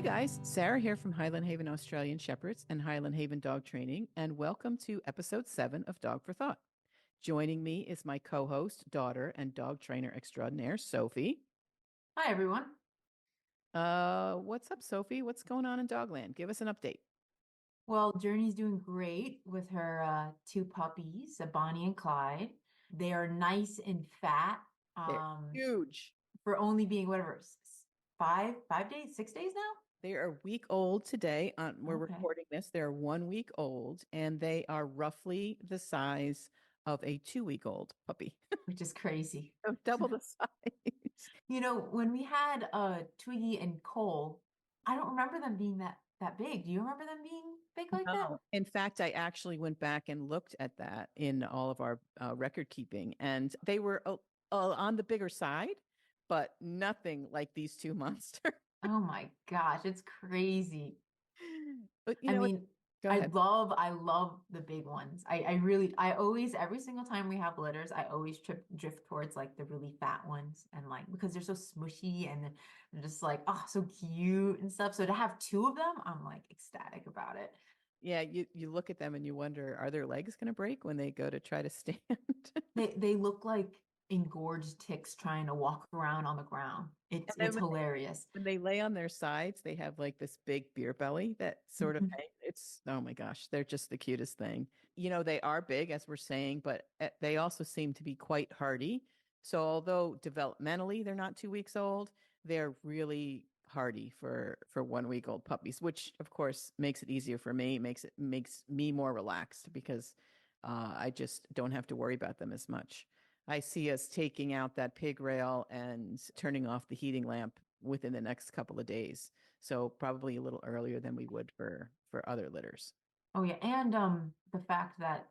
guys, Sarah here from Highland Haven Australian Shepherds and Highland Haven Dog Training, and welcome to episode 7 of Dog for Thought. Joining me is my co-host, daughter, and dog trainer extraordinaire, Sophie. Hi, everyone. What's up, Sophie? What's going on in Dogland? Give us an update. Well, Journey's doing great with her two puppies, Bonnie and Clyde. They are nice and fat. They're huge. For only being whatever, 5 days, 6 days now? They are a week old today. We're Okay. recording this. They're 1 week old, and they are roughly the size of a 2-week-old puppy. Which is crazy. So double the size. You know, when we had Twiggy and Cole, I don't remember them being that big. Do you remember them being big like that? No. In fact, I actually went back and looked at that in all of our record keeping, and they were on the bigger side, but nothing like these two monsters. Oh my gosh, it's crazy. But I mean, go I ahead. love the big ones. I always, every single time we have litters, I always drift towards like the really fat ones, and like, because they're so smushy and they're just like, oh, so cute and stuff. So to have two of them, I'm like ecstatic about it. Yeah, you look at them and you wonder, are their legs going to break when they go to try to stand? They look like engorged ticks trying to walk around on the ground. And It's then it's hilarious. when they lay on their sides, they have like this big beer belly that sort of Mhm. it's, oh my gosh, they're just the cutest thing. You know, they are big, as we're saying, but they also seem to be quite hardy. So although developmentally they're not 2 weeks old, they're really hardy for 1 week old puppies, which of course makes it easier for me, makes me more relaxed because I just don't have to worry about them as much. I see us taking out that pig rail and turning off the heating lamp within the next couple of days. So probably a little earlier than we would for other litters. Oh yeah, and the fact that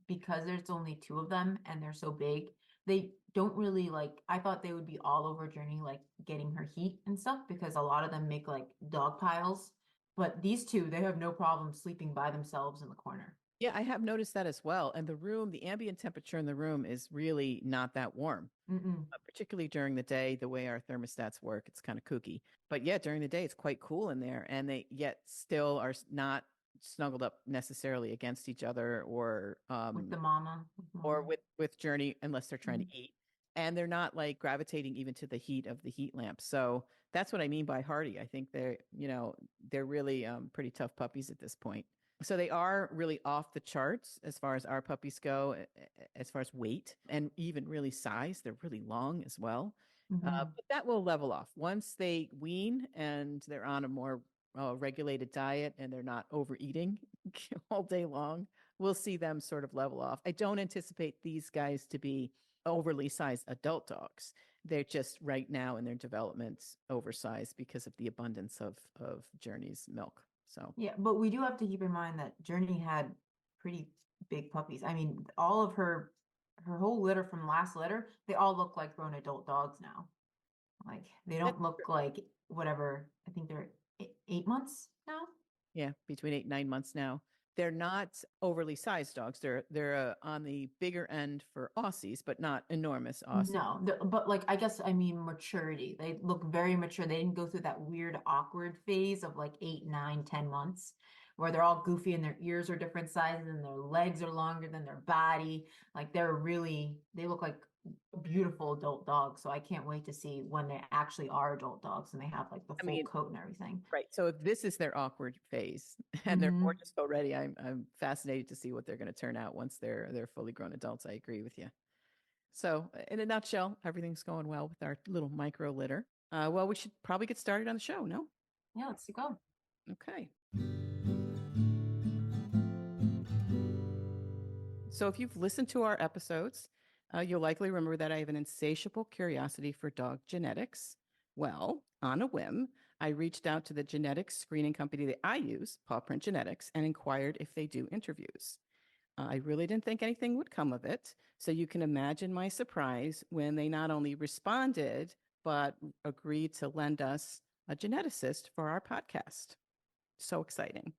because there's only two of them and they're so big, they don't really like, I thought they would be all over Journey, like getting her heat and stuff, because a lot of them make like dog piles. But these two, they have no problem sleeping by themselves in the corner. Yeah, I have noticed that as well. And the ambient temperature in the room is really not that warm. Mm-mm. Particularly during the day, the way our thermostats work, it's kind of kooky. But yeah, during the day, it's quite cool in there. And they yet still are not snuggled up necessarily against each other With the mama. or with Journey unless they're trying to Mhm. eat. And they're not like gravitating even to the heat of the heat lamp. So that's what I mean by hardy. I think they're really pretty tough puppies at this point. So they are really off the charts as far as our puppies go, as far as weight and even really size. They're really long as well. Mhm. But that will level off once they wean and they're on a more regulated diet and they're not overeating all day long. We'll see them sort of level off. I don't anticipate these guys to be overly sized adult dogs. They're just right now in their development oversized because of the abundance of Journey's milk. So Yeah, but we do have to keep in mind that Journey had pretty big puppies. I mean, all of her whole litter from last litter, they all look like grown adult dogs now. Like they that's don't look like whatever. I think they're 8 months now. yeah, between 8 and 9 months now. They're not overly sized dogs. They're on the bigger end for Aussies, but not enormous Aussies. No, but like I guess I mean maturity. They look very mature. They didn't go through that weird awkward phase of like 8, 9, 10 months where they're all goofy and their ears are different sizes and their legs are longer than their body. Like they look like beautiful adult dogs. So I can't wait to see when they actually are adult dogs and they have like the I full mean, coat and everything. right. So if this is their awkward phase and they're Hmm. gorgeous already, I'm fascinated to see what they're going to turn out once they're fully grown adults. I agree with you. So in a nutshell, everything's going well with our little micro litter. Well, we should probably get started on the show. No? Yeah, let's go. Okay. So if you've listened to our episodes, you'll likely remember that I have an insatiable curiosity for dog genetics. Well, on a whim, I reached out to the genetics screening company that I use, Paw Print Genetics, and inquired if they do interviews. I really didn't think anything would come of it. So you can imagine my surprise when they not only responded, but agreed to lend us a geneticist for our podcast. So exciting.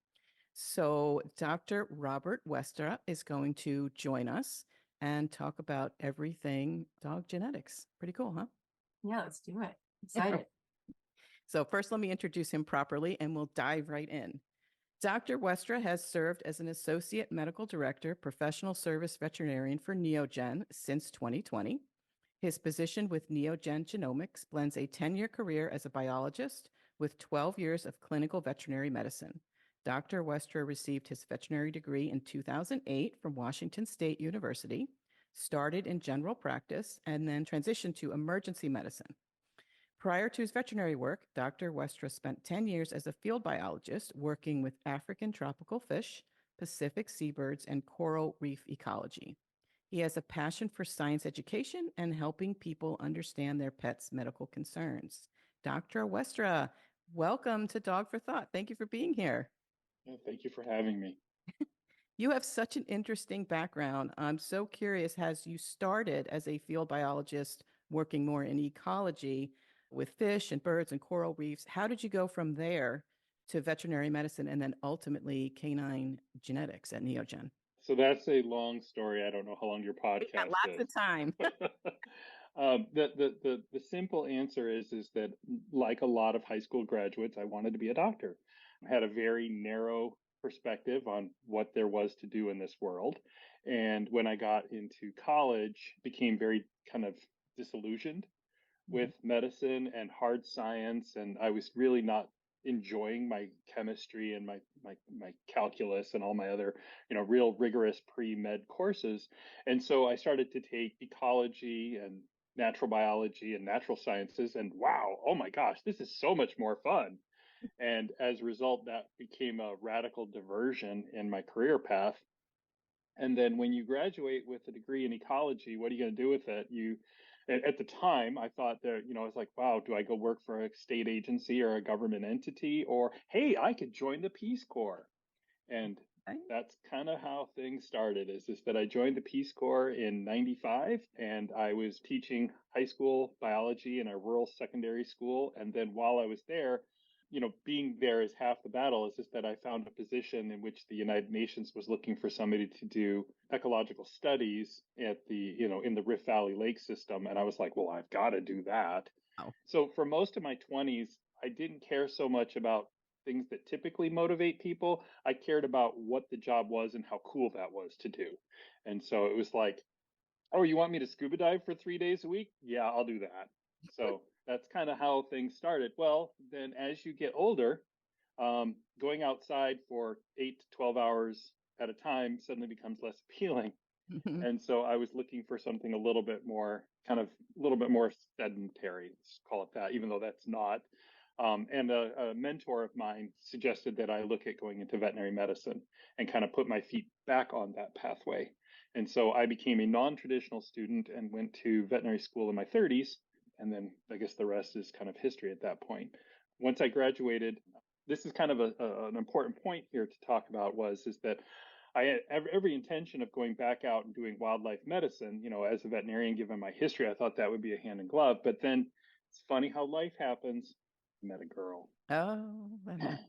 So Dr. Robert Westra is going to join us and talk about everything dog genetics. Pretty cool, huh? Yeah, let's do it. Excited. So, first, let me introduce him properly and we'll dive right in. Dr. Westra has served as an associate medical director, professional service veterinarian for Neogen since 2020. His position with Neogen Genomics blends a 10-year career as a biologist with 12 years of clinical veterinary medicine. Dr. Westra received his veterinary degree in 2008 from Washington State University, started in general practice, and then transitioned to emergency medicine. Prior to his veterinary work, Dr. Westra spent 10 years as a field biologist working with African tropical fish, Pacific seabirds, and coral reef ecology. He has a passion for science education and helping people understand their pets' medical concerns. Dr. Westra, welcome to Dog for Thought. Thank you for being here. Thank you for having me. You have such an interesting background. I'm so curious, as you started as a field biologist working more in ecology with fish and birds and coral reefs, how did you go from there to veterinary medicine and then ultimately canine genetics at Neogen? So that's a long story. I don't know how long your We got podcast lots is. of time. The simple answer is that, like a lot of high school graduates, I wanted to be a doctor. I had a very narrow perspective on what there was to do in this world. And when I got into college, became very kind of disillusioned with medicine and hard science, and I was really not enjoying my chemistry and my calculus and all my other real rigorous pre-med courses. And so I started to take ecology and natural biology and natural sciences, and wow, oh my gosh, this is so much more fun. And as a result, that became a radical diversion in my career path. And then when you graduate with a degree in ecology, what are you going to do with it? At the time, I thought that, I was like, wow, do I go work for a state agency or a government entity? Or, hey, I could join the Peace Corps. And Okay. that's kind of how things started, is that I joined the Peace Corps in 95, and I was teaching high school biology in a rural secondary school. And then while I was there, being there is half the battle, is just that I found a position in which the United Nations was looking for somebody to do ecological studies at in the Rift Valley Lake system. And I was like, well, I've got to do that. Oh. So for most of my 20s, I didn't care so much about things that typically motivate people. I cared about what the job was and how cool that was to do. And so it was like, oh, you want me to scuba dive for 3 days a week? Yeah, I'll do that. So that's kind of how things started. Well, then as you get older, going outside for 8 to 12 hours at a time suddenly becomes less appealing. And so I was looking for something a little bit more sedentary, let's call it that, even though that's not. And a mentor of mine suggested that I look at going into veterinary medicine and kind of put my feet back on that pathway. And so I became a non-traditional student and went to veterinary school in my 30s. And then I guess the rest is kind of history at that point. Once I graduated, this is kind of an important point here to talk about, is that I had every intention of going back out and doing wildlife medicine. As a veterinarian, given my history, I thought that would be a hand in glove. But then it's funny how life happens. I met a girl. Oh, that happened.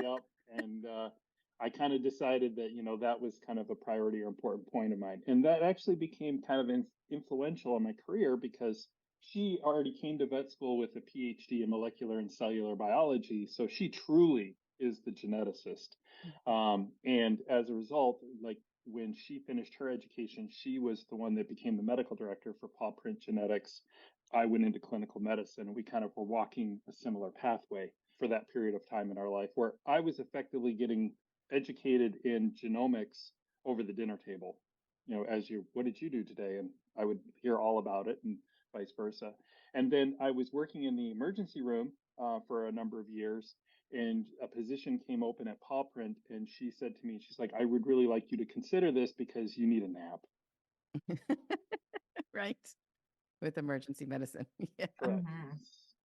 Yep. And I kind of decided that, that was kind of a priority or important point of mine. And that actually became kind of influential in my career because she already came to vet school with a PhD in molecular and cellular biology. So she truly is the geneticist. And as a result, like when she finished her education, she was the one that became the medical director for Paw Print Genetics. I went into clinical medicine. We kind of were walking a similar pathway for that period of time in our life, where I was effectively getting educated in genomics over the dinner table. What did you do today? And I would hear all about it and vice versa. And then I was working in the emergency room for a number of years, and a position came open at Paw Print, and she said to me, she's like, I would really like you to consider this because you need a nap. Right. With emergency medicine. Yeah. Correct.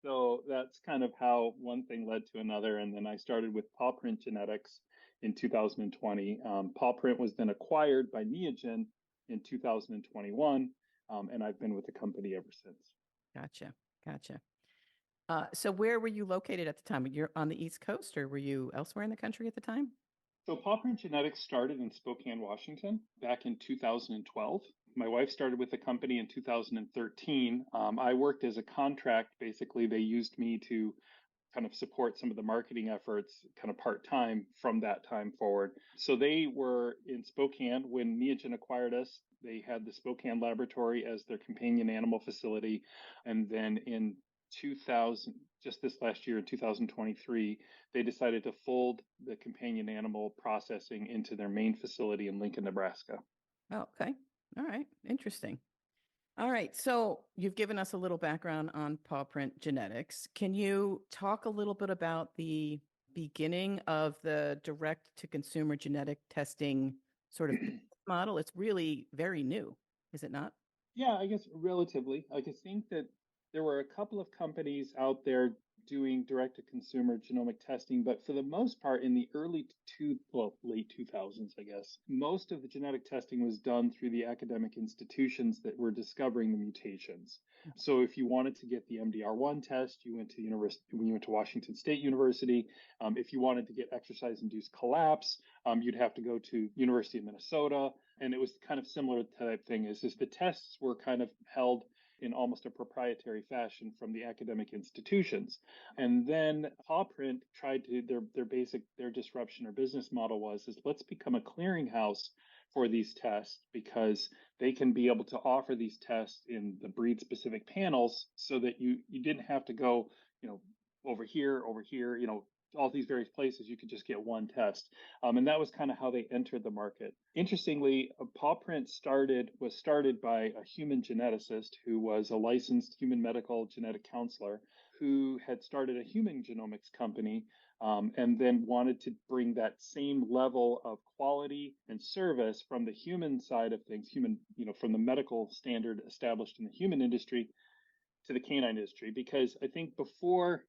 So that's kind of how one thing led to another. And then I started with Paw Print Genetics in 2020. Paw Print was then acquired by Neogen in 2021. And I've been with the company ever since. Gotcha. Gotcha. So where were you located at the time? You're on the East Coast or were you elsewhere in the country at the time? So Paw Print Genetics started in Spokane, Washington back in 2012. My wife started with the company in 2013. I worked as a contract. Basically, they used me to kind of support some of the marketing efforts kind of part-time from that time forward. So they were in Spokane when Neogen acquired us. They had the Spokane laboratory as their companion animal facility. And then in 2000, just this last year in 2023, they decided to fold the companion animal processing into their main facility in Lincoln, Nebraska. Oh, okay. All right. Interesting. All right. So you've given us a little background on Paw Print Genetics. Can you talk a little bit about the beginning of the direct to consumer genetic testing sort of model? It's really very new, is it not? Yeah, I guess relatively. I just think that there were a couple of companies out there doing direct to consumer genomic testing, but for the most part, in the late 2000s, I guess, most of the genetic testing was done through the academic institutions that were discovering the mutations. So if you wanted to get the MDR1 test, you went to Washington State University. If you wanted to get exercise-induced collapse, you'd have to go to University of Minnesota. And it was kind of similar type thing is the tests were kind of held in almost a proprietary fashion from the academic institutions. And then Paw Print tried to their disruption or business model was let's become a clearinghouse for these tests because they can be able to offer these tests in the breed specific panels so that you didn't have to go, over here, all these various places. You could just get one test. And that was kind of how they entered the market. Interestingly, Paw Print was started by a human geneticist who was a licensed human medical genetic counselor who had started a human genomics company and then wanted to bring that same level of quality and service from the human side of things, from the medical standard established in the human industry to the canine industry. Because I think before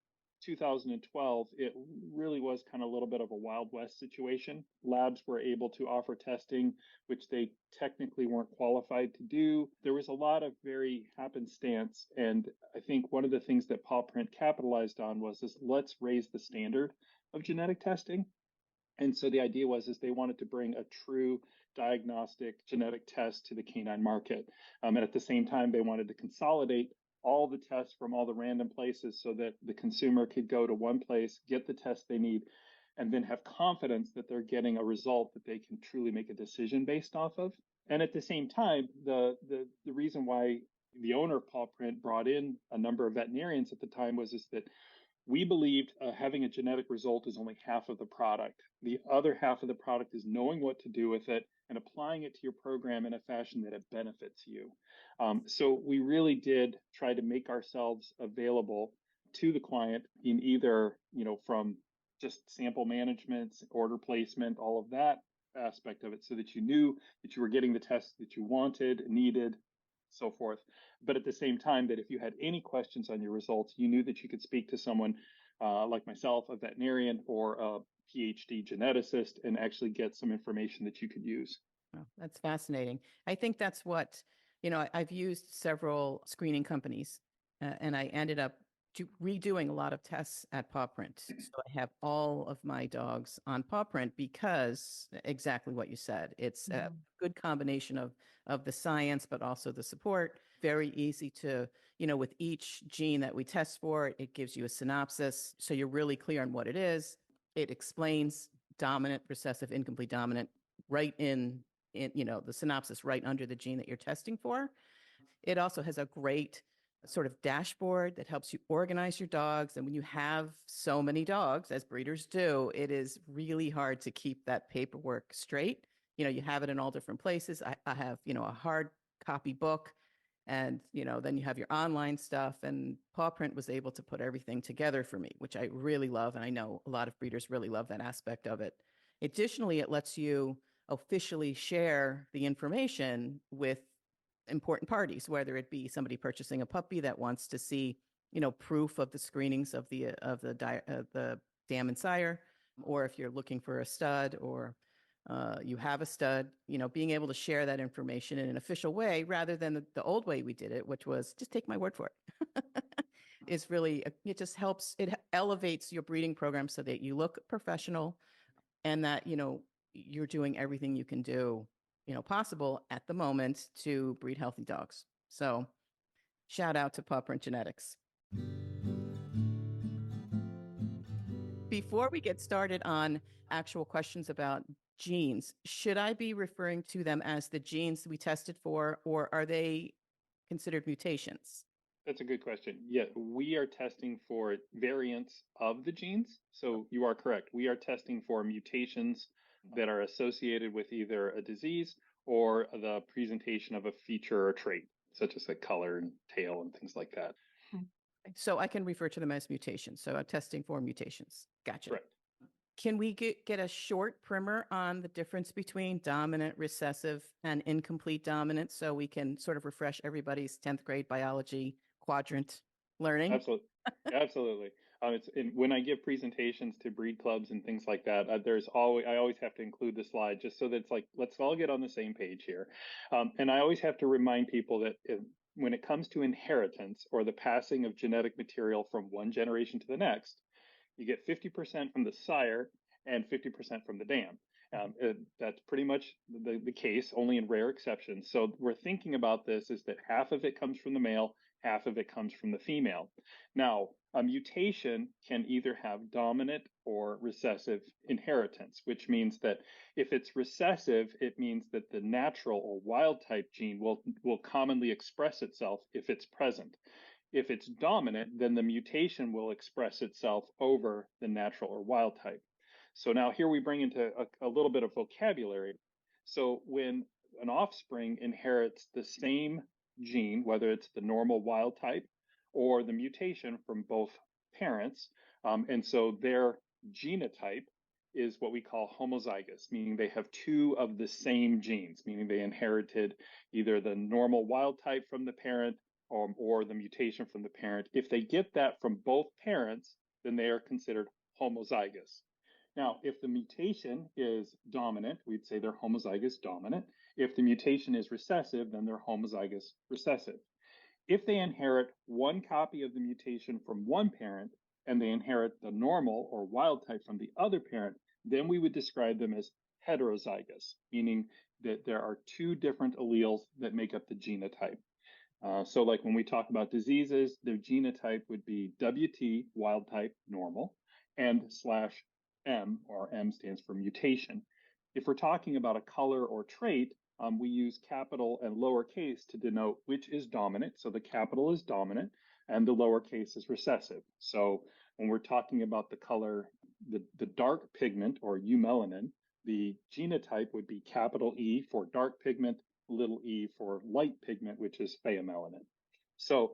2012, it really was kind of a little bit of a Wild West situation. Labs were able to offer testing, which they technically weren't qualified to do. There was a lot of very happenstance. And I think one of the things that Paw Print capitalized on was let's raise the standard of genetic testing. And so the idea was they wanted to bring a true diagnostic genetic test to the canine market. And at the same time, they wanted to consolidate all the tests from all the random places so that the consumer could go to one place, get the test they need, and then have confidence that they're getting a result that they can truly make a decision based off of. And at the same time, the reason why the owner of Paw Print brought in a number of veterinarians at the time was that we believed having a genetic result is only half of the product. The other half of the product is knowing what to do with it and applying it to your program in a fashion that it benefits you. So we really did try to make ourselves available to the client in either, from just sample management, order placement, all of that aspect of it, so that you knew that you were getting the test that you wanted, needed, so forth. But at the same time, that if you had any questions on your results, you knew that you could speak to someone like myself, a veterinarian or a PhD geneticist, and actually get some information that you could use. Oh, that's fascinating. I think that's what, I've used several screening companies and I ended up redoing a lot of tests at Paw Print. So I have all of my dogs on Paw Print because exactly what you said. It's a good combination of the science, but also the support. Very easy to, with each gene that we test for, it gives you a synopsis. So you're really clear on what it is. It explains dominant, recessive, incomplete dominant right in the synopsis right under the gene that you're testing for. It also has a great sort of dashboard that helps you organize your dogs. And when you have so many dogs, as breeders do, it is really hard to keep that paperwork straight. You have it in all different places. I have, a hard copy book and, then you have your online stuff, and Paw Print was able to put everything together for me, which I really love. And I know a lot of breeders really love that aspect of it. Additionally, it lets you officially share the information with important parties, whether it be somebody purchasing a puppy that wants to see, proof of the screenings of the dam and sire, or if you're looking for a stud or you have a stud, being able to share that information in an official way rather than the old way we did it, which was just take my word for it. Is really, it just helps, it elevates your breeding program so that you look professional and that, you're doing everything you can do, possible at the moment to breed healthy dogs. So shout out to Paw Print Genetics. Before we get started on actual questions about genes, should I be referring to them as the genes we tested for, or are they considered mutations? That's a good question. Yeah, we are testing for variants of the genes. So you are correct. We are testing for mutations that are associated with either a disease or the presentation of a feature or trait, such as like color and tail and things like that. So I can refer to them as mutations. So I'm testing for mutations. Gotcha. Correct. Can we get a short primer on the difference between dominant, recessive, and incomplete dominant so we can sort of refresh everybody's 10th grade biology quadrant learning? Absolutely. Absolutely. When I give presentations to breed clubs and things like that, I always have to include the slide just so that it's like, let's all get on the same page here. And I always have to remind people that when it comes to inheritance or the passing of genetic material from one generation to the next, you get 50% from the sire and 50% from the dam. That's pretty much the case, only in rare exceptions. So we're thinking about this is that half of it comes from the male, half of it comes from the female. Now, a mutation can either have dominant or recessive inheritance, which means that if it's recessive, it means that the natural or wild type gene will commonly express itself if it's present. If it's dominant, then the mutation will express itself over the natural or wild type. So now here we bring into a little bit of vocabulary. So when an offspring inherits the same gene, whether it's the normal wild type or the mutation from both parents, and so their genotype is what we call homozygous, meaning they have two of the same genes, meaning they inherited either the normal wild type from the parent or the mutation from the parent. If they get that from both parents, then they are considered homozygous. Now, if the mutation is dominant, we'd say they're homozygous dominant. If the mutation is recessive, then they're homozygous recessive. If they inherit one copy of the mutation from one parent and they inherit the normal or wild type from the other parent, then we would describe them as heterozygous, meaning that there are two different alleles that make up the genotype. So like when we talk about diseases, their genotype would be WT, wild type, normal, and /M, or M stands for mutation. If we're talking about a color or trait, we use capital and lowercase to denote which is dominant. So the capital is dominant and the lowercase is recessive. So when we're talking about the color, the dark pigment or eumelanin, the genotype would be capital E for dark pigment, little e for light pigment, which is pheomelanin. So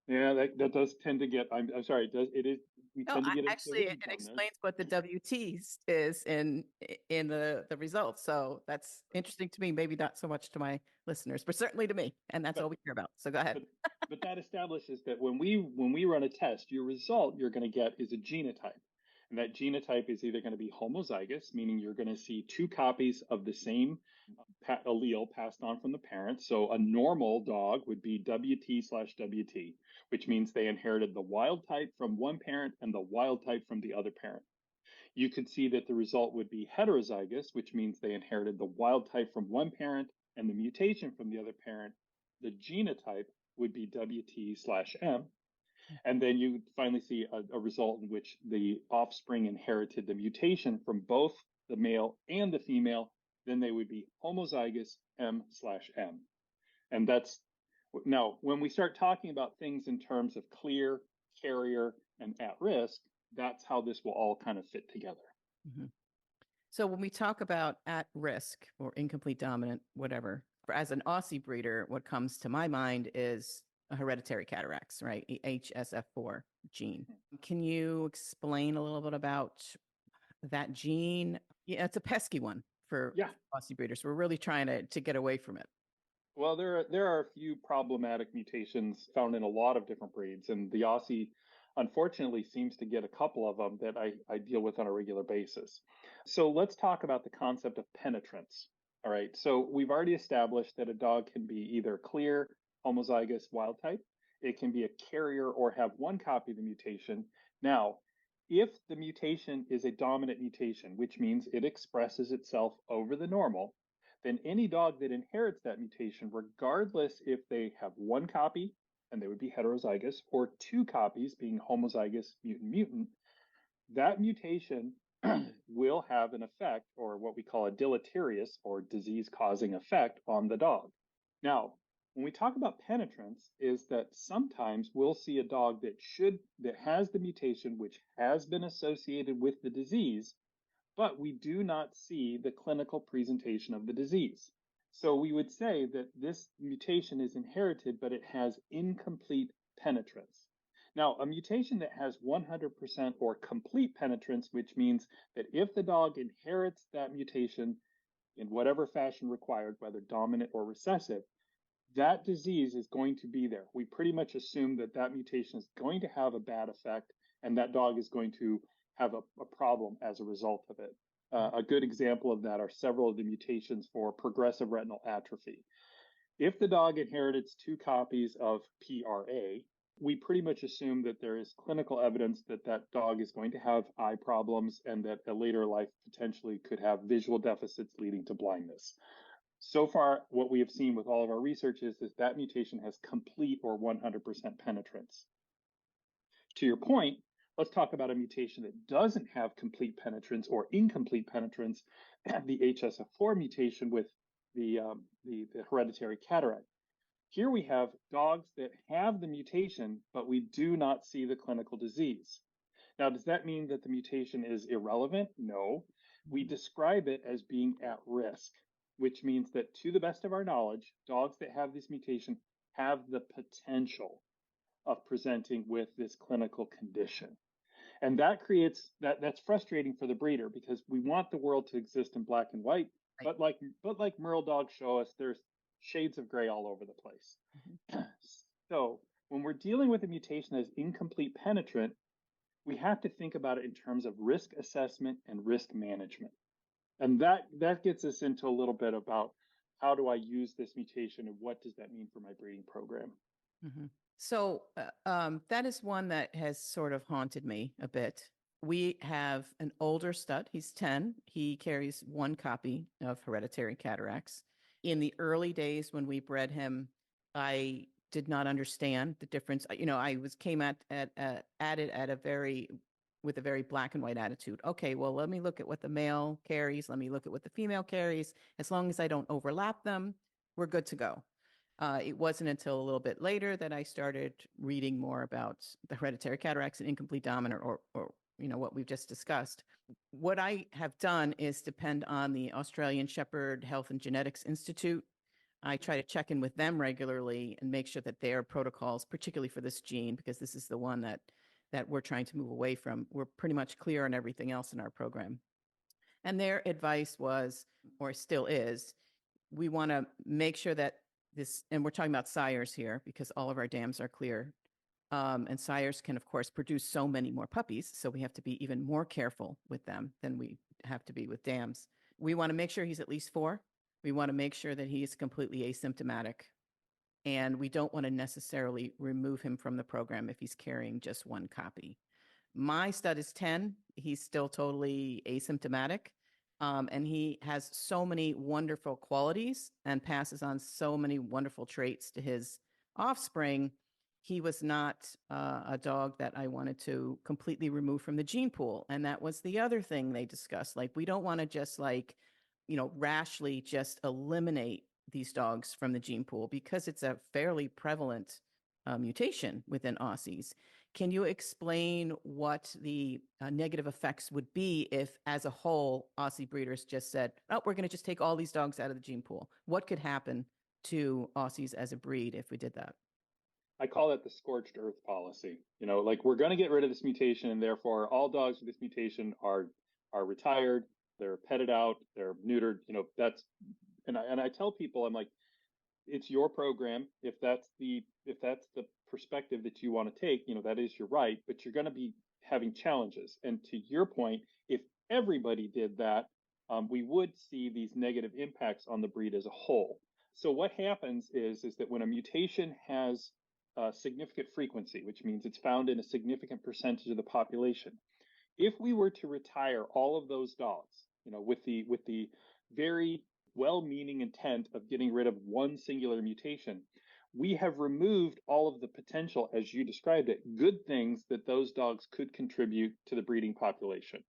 yeah, that does tend to get. I'm sorry. It is. We No, tend to get into actually, the it weeds on this. explains what the WT is in the results. So that's interesting to me. Maybe not so much to my listeners, but certainly to me, and that's all we care about. So go ahead. But that establishes that when we run a test, your result you're going to get is a genotype, and that genotype is either going to be homozygous, meaning you're going to see two copies of the same allele passed on from the parent. So a normal dog would be WT/WT, which means they inherited the wild type from one parent and the wild type from the other parent. You could see that the result would be heterozygous, which means they inherited the wild type from one parent and the mutation from the other parent. The genotype would be WT/M. And then you finally see a result in which the offspring inherited the mutation from both the male and the female. Then they would be homozygous M/M. And that's now when we start talking about things in terms of clear, carrier, and at risk, that's how this will all kind of fit together. Mm-hmm. So when we talk about at risk or incomplete dominant, whatever, as an Aussie breeder, what comes to my mind is hereditary cataracts, right? HSF4 gene. Can you explain a little bit about that gene? Yeah, it's a pesky one for Aussie breeders. We're really trying to get away from it. Well, there are a few problematic mutations found in a lot of different breeds, and the Aussie, unfortunately, seems to get a couple of them that I deal with on a regular basis. So let's talk about the concept of penetrance. All right, so we've already established that a dog can be either clear, homozygous, wild type. It can be a carrier or have one copy of the mutation. Now, if the mutation is a dominant mutation, which means it expresses itself over the normal, then any dog that inherits that mutation, regardless if they have one copy, and they would be heterozygous, or two copies being homozygous mutant-mutant, that mutation will have an effect, or what we call a deleterious or disease-causing effect on the dog. Now, when we talk about penetrance, is that sometimes we'll see a dog that has the mutation which has been associated with the disease, but we do not see the clinical presentation of the disease. So we would say that this mutation is inherited, but it has incomplete penetrance. Now, a mutation that has 100% or complete penetrance, which means that if the dog inherits that mutation in whatever fashion required, whether dominant or recessive, that disease is going to be there. We pretty much assume that that mutation is going to have a bad effect, and that dog is going to have a problem as a result of it. A good example of that are several of the mutations for progressive retinal atrophy. If the dog inherited 2 copies of PRA, we pretty much assume that there is clinical evidence that that dog is going to have eye problems and that a later life potentially could have visual deficits leading to blindness. So far, what we have seen with all of our research is that mutation has complete or 100% penetrance. To your point, let's talk about a mutation that doesn't have complete penetrance or incomplete penetrance, the HSF4 mutation with the hereditary cataract. Here we have dogs that have the mutation, but we do not see the clinical disease. Now, does that mean that the mutation is irrelevant? No. We describe it as being at risk, which means that to the best of our knowledge, dogs that have this mutation have the potential of presenting with this clinical condition. And that creates that's frustrating for the breeder because we want the world to exist in black and white, Right. but like Merle dogs show us, there's shades of gray all over the place. Mm-hmm. So when we're dealing with a mutation that is incomplete penetrant, we have to think about it in terms of risk assessment and risk management. And that gets us into a little bit about how do I use this mutation and what does that mean for my breeding program? Mm-hmm. So that is one that has sort of haunted me a bit. We have an older stud. He's 10. He carries 1 copy of hereditary cataracts. In the early days when we bred him, I did not understand the difference. I came at it with a very black and white attitude. Okay, well, let me look at what the male carries. Let me look at what the female carries. As long as I don't overlap them, we're good to go. It wasn't until a little bit later that I started reading more about the hereditary cataracts and incomplete dominant or what we've just discussed. What I have done is depend on the Australian Shepherd Health and Genetics Institute. I try to check in with them regularly and make sure that their protocols, particularly for this gene, because this is the one that we're trying to move away from, we're pretty much clear on everything else in our program. And their advice was, or still is, we want to make sure that and we're talking about sires here because all of our dams are clear. And sires can, of course, produce so many more puppies. So we have to be even more careful with them than we have to be with dams. We want to make sure he's at least 4. We want to make sure that he's completely asymptomatic. And we don't want to necessarily remove him from the program if he's carrying just 1 copy. My stud is 10. He's still totally asymptomatic. And he has so many wonderful qualities and passes on so many wonderful traits to his offspring. He was not a dog that I wanted to completely remove from the gene pool. And that was the other thing they discussed. Like, we don't want to just rashly just eliminate these dogs from the gene pool because it's a fairly prevalent mutation within Aussies. Can you explain what the negative effects would be if, as a whole, Aussie breeders just said, oh, we're going to just take all these dogs out of the gene pool? What could happen to Aussies as a breed if we did that? I call that the scorched earth policy. Like, we're going to get rid of this mutation, and therefore all dogs with this mutation are retired, they're petted out, they're neutered. And I tell people, I'm like, it's your program. If that's the perspective that you want to take, that is your right, but you're going to be having challenges. And to your point, if everybody did that, we would see these negative impacts on the breed as a whole. So what happens is that when a mutation has significant frequency, which means it's found in a significant percentage of the population, if we were to retire all of those dogs, with the very well-meaning intent of getting rid of one singular mutation, we have removed all of the potential, as you described it, good things that those dogs could contribute to the breeding population.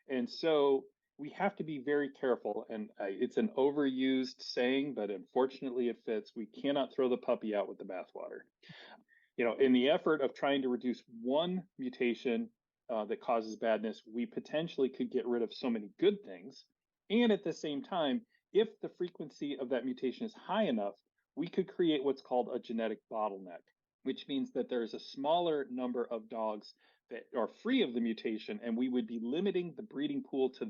And so we have to be very careful. And it's an overused saying, but unfortunately it fits. We cannot throw the puppy out with the bathwater. In the effort of trying to reduce one mutation that causes badness, we potentially could get rid of so many good things. And at the same time, if the frequency of that mutation is high enough, we could create what's called a genetic bottleneck, which means that there's a smaller number of dogs that are free of the mutation, and we would be limiting the breeding pool to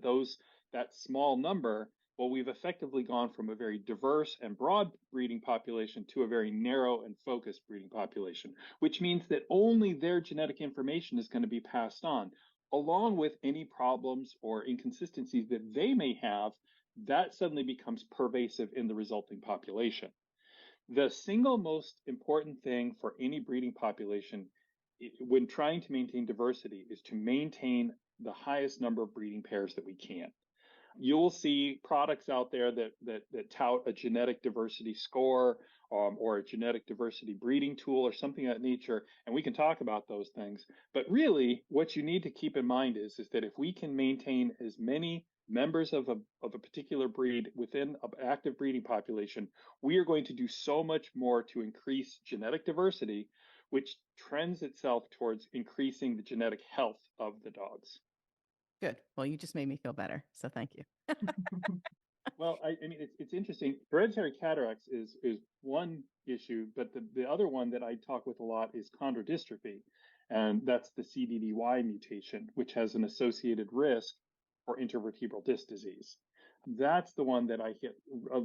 that small number. Well, we've effectively gone from a very diverse and broad breeding population to a very narrow and focused breeding population, which means that only their genetic information is going to be passed on, along with any problems or inconsistencies that they may have. That suddenly becomes pervasive in the resulting population. The single most important thing for any breeding population when trying to maintain diversity is to maintain the highest number of breeding pairs that we can. You'll see products out there that tout a genetic diversity score or a genetic diversity breeding tool or something of that nature, and we can talk about those things. But really, what you need to keep in mind is that if we can maintain as many members of a particular breed within an active breeding population, we are going to do so much more to increase genetic diversity, which trends itself towards increasing the genetic health of the dogs. Good. Well, you just made me feel better. So thank you. Well, I mean, it's interesting. Hereditary cataracts is one issue, but the other one that I talk with a lot is chondrodystrophy, and that's the CDDY mutation, which has an associated risk for intervertebral disc disease. That's the one that I hit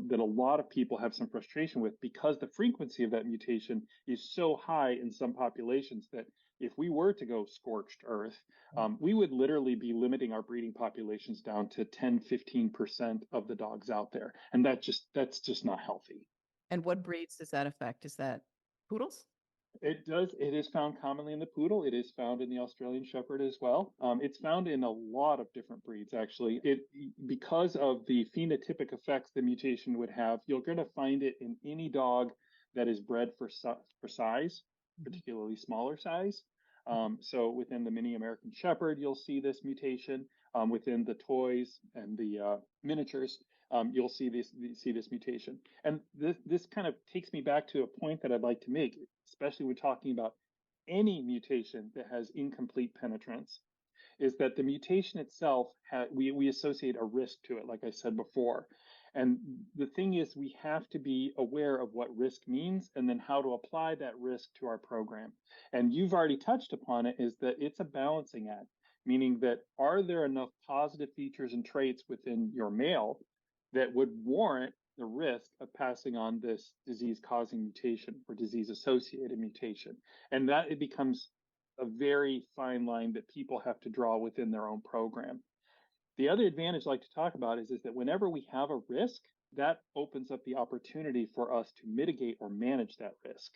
that a lot of people have some frustration with because the frequency of that mutation is so high in some populations that if we were to go scorched earth, we would literally be limiting our breeding populations down to 10-15% of the dogs out there. And that's just not healthy. And what breeds does that affect? Is that poodles? It does. It is found commonly in the poodle. It is found in the Australian Shepherd as well. It's found in a lot of different breeds, actually. Because of the phenotypic effects the mutation would have, you're going to find it in any dog that is bred for size, particularly smaller size. So within the mini American Shepherd, you'll see this mutation. Within the toys and the miniatures, you'll see this mutation. And this kind of takes me back to a point that I'd like to make, especially when talking about any mutation that has incomplete penetrance, is that the mutation itself, we associate a risk to it, like I said before. And the thing is, we have to be aware of what risk means and then how to apply that risk to our program. And you've already touched upon it, is that it's a balancing act, meaning that are there enough positive features and traits within your male that would warrant the risk of passing on this disease-causing mutation or disease-associated mutation? And that it becomes a very fine line that people have to draw within their own program. The other advantage I like to talk about is that whenever we have a risk, that opens up the opportunity for us to mitigate or manage that risk.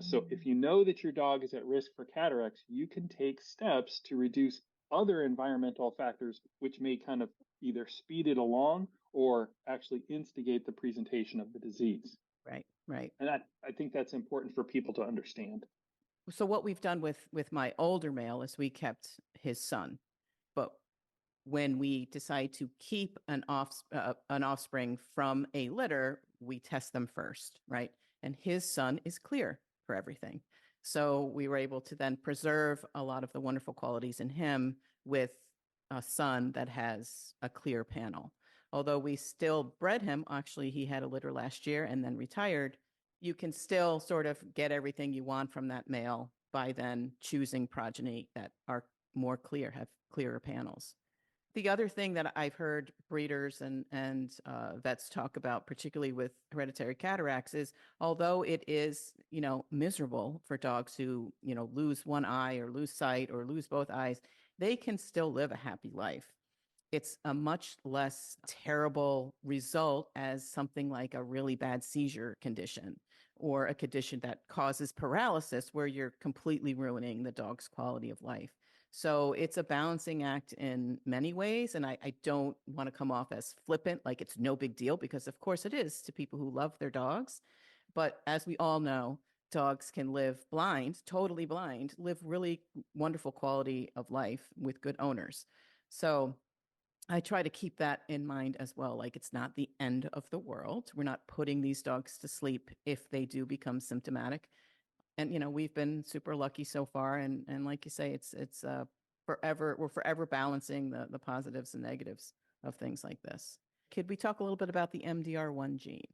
So if you know that your dog is at risk for cataracts, you can take steps to reduce other environmental factors, which may kind of either speed it along or actually instigate the presentation of the disease. Right. And I think that's important for people to understand. So what we've done with my older male is we kept his son, but when we decide to keep an offspring from a litter, we test them first, right? And his son is clear for everything. So we were able to then preserve a lot of the wonderful qualities in him with a son that has a clear panel. Although we still bred him, actually he had a litter last year and then retired, you can still sort of get everything you want from that male by then choosing progeny that are more clear, have clearer panels. The other thing that I've heard breeders and vets talk about, particularly with hereditary cataracts, is although it is, miserable for dogs who, lose one eye or lose sight or lose both eyes, they can still live a happy life. It's a much less terrible result as something like a really bad seizure condition or a condition that causes paralysis where you're completely ruining the dog's quality of life. So it's a balancing act in many ways. And I don't want to come off as flippant, like it's no big deal, because of course it is to people who love their dogs. But as we all know, dogs can live blind, totally blind, live really wonderful quality of life with good owners. So I try to keep that in mind as well. Like, it's not the end of the world. We're not putting these dogs to sleep if they do become symptomatic. And, we've been super lucky so far. And like you say, it's we're forever balancing the positives and negatives of things like this. Could we talk a little bit about the MDR1 gene?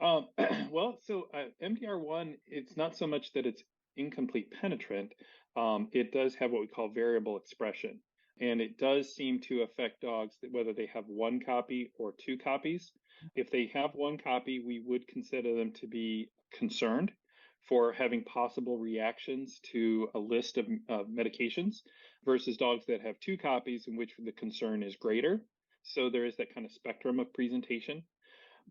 Um, MDR1, it's not so much that it's incomplete penetrant. It does have what we call variable expression, and it does seem to affect dogs that whether they have one copy or two copies. If they have one copy, we would consider them to be concerned for having possible reactions to a list of medications versus dogs that have two copies in which the concern is greater. So there is that kind of spectrum of presentation.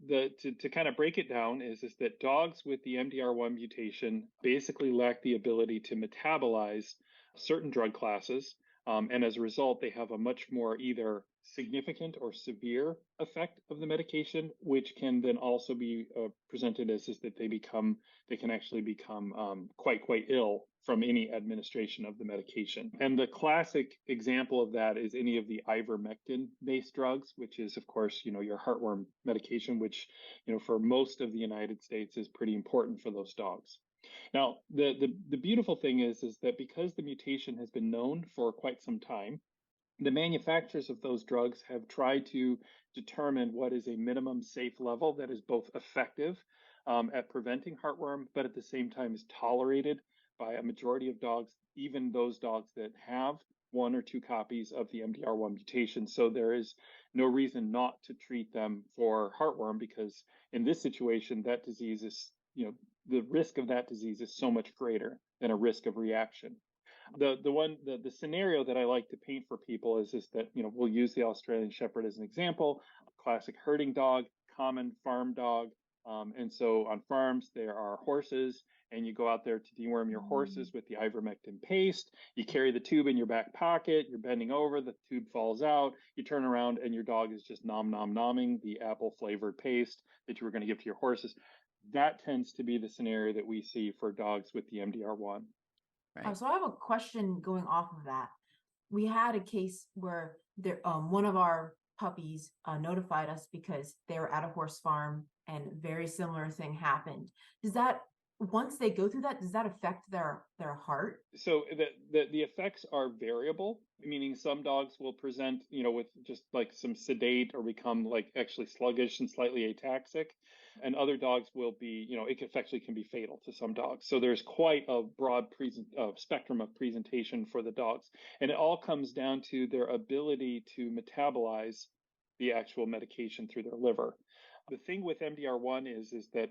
To kind of break it down is that dogs with the MDR1 mutation basically lack the ability to metabolize certain drug classes. And as a result, they have a much more either significant or severe effect of the medication, which can then also be presented as is that they can actually become quite ill from any administration of the medication. And the classic example of that is any of the ivermectin-based drugs, which is, of course, your heartworm medication, which, for most of the United States is pretty important for those dogs. Now, the beautiful thing is that because the mutation has been known for quite some time, the manufacturers of those drugs have tried to determine what is a minimum safe level that is both effective at preventing heartworm, but at the same time is tolerated by a majority of dogs, even those dogs that have one or two copies of the MDR1 mutation. So there is no reason not to treat them for heartworm, because in this situation, that disease is, the risk of that disease is so much greater than a risk of reaction. The scenario that I like to paint for people is that we'll use the Australian Shepherd as an example, a classic herding dog, common farm dog, and so on farms there are horses, and you go out there to deworm your horses with the ivermectin paste. You carry the tube in your back pocket. You're bending over, the tube falls out. You turn around, and your dog is just nomming the apple flavored paste that you were going to give to your horses. That tends to be the scenario that we see for dogs with the MDR1. Right. So I have a question going off of that. We had a case where one of our puppies notified us because they were at a horse farm and very similar thing happened. Does that, once they go through that, does that affect their heart? So the effects are variable, meaning some dogs will present, with just like some sedate or become like actually sluggish and slightly ataxic. And other dogs will be, it actually can be fatal to some dogs. So there's quite a broad spectrum of presentation for the dogs. And it all comes down to their ability to metabolize the actual medication through their liver. The thing with MDR1 is that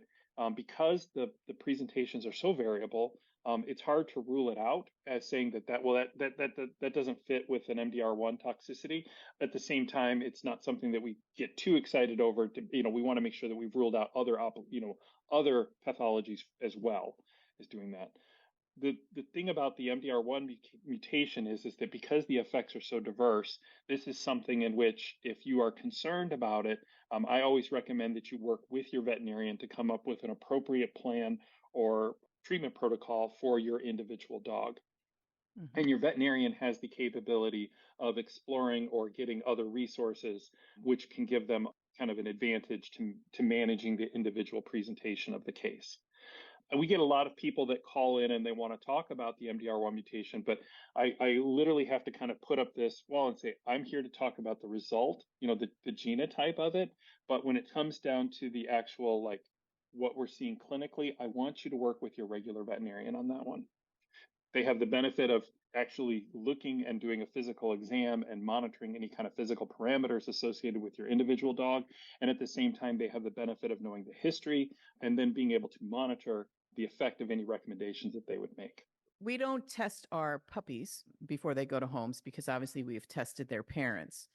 because the presentations are so variable, it's hard to rule it out as saying that doesn't fit with an MDR1 toxicity. At the same time, it's not something that we get too excited over. We want to make sure that we've ruled out other pathologies as well as doing that. The thing about the MDR1 mutation is that because the effects are so diverse, this is something in which if you are concerned about it, I always recommend that you work with your veterinarian to come up with an appropriate plan or treatment protocol for your individual dog. Mm-hmm. And your veterinarian has the capability of exploring or getting other resources, which can give them kind of an advantage to managing the individual presentation of the case. And we get a lot of people that call in and they want to talk about the MDR1 mutation, but I literally have to kind of put up this wall and say, I'm here to talk about the result, the genotype of it. But when it comes down to the actual, like what we're seeing clinically, I want you to work with your regular veterinarian on that one. They have the benefit of actually looking and doing a physical exam and monitoring any kind of physical parameters associated with your individual dog. And at the same time, they have the benefit of knowing the history and then being able to monitor the effect of any recommendations that they would make. We don't test our puppies before they go to homes because obviously we've tested their parents.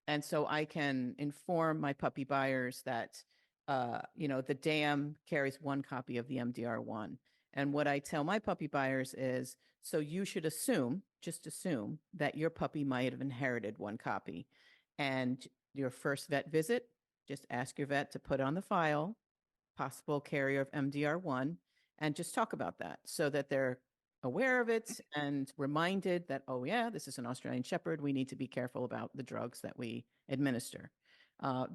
And so I can inform my puppy buyers that, the dam carries one copy of the MDR1. And what I tell my puppy buyers is, so you should just assume that your puppy might have inherited one copy. And your first vet visit, just ask your vet to put on the file possible carrier of MDR1 and just talk about that so that they're aware of it and reminded that, oh, yeah, this is an Australian Shepherd. We need to be careful about the drugs that we administer.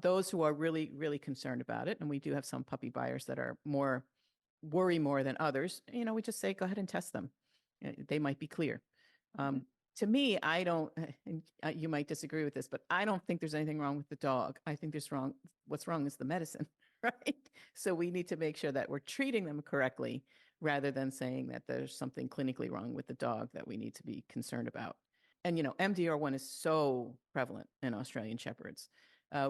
Those who are really, really concerned about it, and we do have some puppy buyers that are worry more than others, we just say, go ahead and test them. They might be clear. To me, I don't, and you might disagree with this, but I don't think there's anything wrong with the dog. I think what's wrong is the medicine, right? So we need to make sure that we're treating them correctly rather than saying that there's something clinically wrong with the dog that we need to be concerned about. And, MDR1 is so prevalent in Australian Shepherds.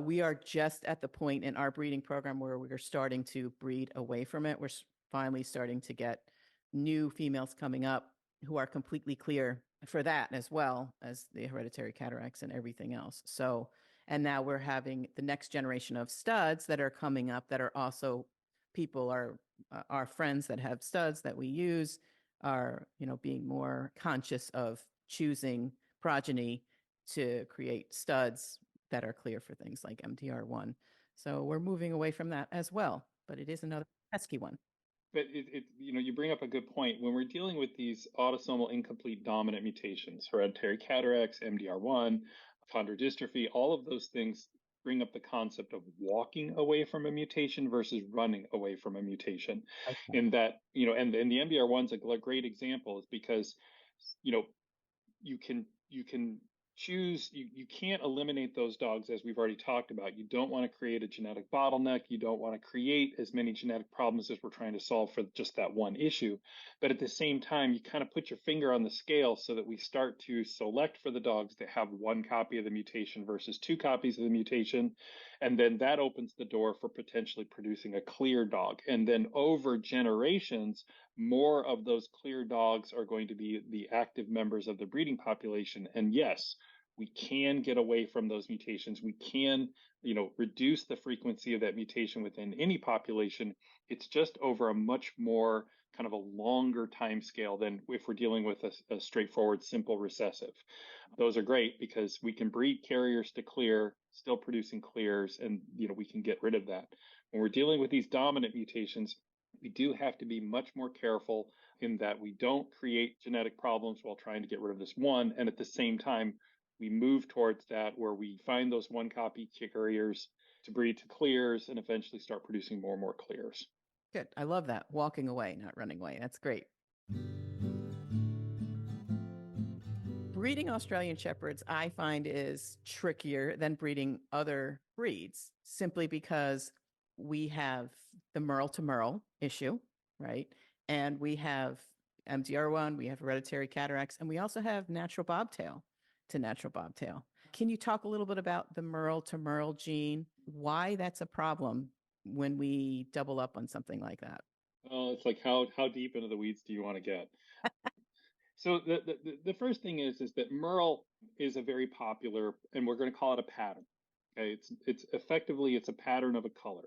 We are just at the point in our breeding program where we're starting to breed away from it. We're finally starting to get new females coming up who are completely clear for that, as well as the hereditary cataracts and everything else. So, and now we're having the next generation of studs that are coming up that are also our friends that have studs that we use are, being more conscious of choosing progeny to create studs that are clear for things like MDR1. So we're moving away from that as well, but it is another pesky one. But you bring up a good point. When we're dealing with these autosomal incomplete dominant mutations, hereditary cataracts, MDR1, chondrodystrophy, all of those things bring up the concept of walking away from a mutation versus running away from a mutation. Okay. In that, and the MDR1's a great example is because, you can choose, you can't eliminate those dogs, as we've already talked about. You don't want to create a genetic bottleneck. You don't want to create as many genetic problems as we're trying to solve for just that one issue. But at the same time, you kind of put your finger on the scale so that we start to select for the dogs that have one copy of the mutation versus two copies of the mutation. And then that opens the door for potentially producing a clear dog. And then over generations, more of those clear dogs are going to be the active members of the breeding population. And yes, we can get away from those mutations. We can, reduce the frequency of that mutation within any population. It's just over a much more kind of a longer time scale than if we're dealing with a straightforward, simple recessive. Those are great because we can breed carriers to clear, still producing clears, and we can get rid of that. When we're dealing with these dominant mutations, we do have to be much more careful in that we don't create genetic problems while trying to get rid of this one. And at the same time, we move towards that where we find those one copy carriers to breed to clears and eventually start producing more and more clears. Good. I love that. Walking away, not running away. That's great. Breeding Australian Shepherds, I find, is trickier than breeding other breeds simply because we have the Merle to Merle issue, right? And we have MDR1, we have hereditary cataracts, and we also have natural bobtail to natural bobtail. Can you talk a little bit about the Merle to Merle gene, why that's a problem when we double up on something like that? Well, it's like how deep into the weeds do you want to get? So the first thing is that Merle is a very popular, and we're going to call it a pattern. Okay, it's effectively it's a pattern of a color,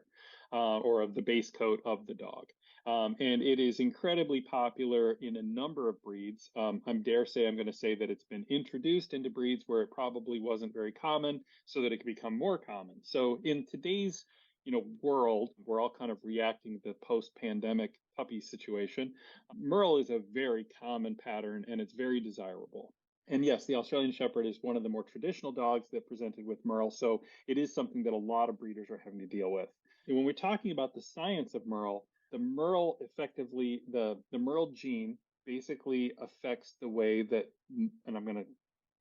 or of the base coat of the dog, and it is incredibly popular in a number of breeds. I'm going to say that it's been introduced into breeds where it probably wasn't very common, so that it can become more common. So in today's world, we're all kind of reacting to the post-pandemic puppy situation. Merle is a very common pattern and it's very desirable. And yes, the Australian Shepherd is one of the more traditional dogs that presented with Merle. So it is something that a lot of breeders are having to deal with. And when we're talking about the science of Merle, the Merle effectively, the Merle gene basically affects the way that, and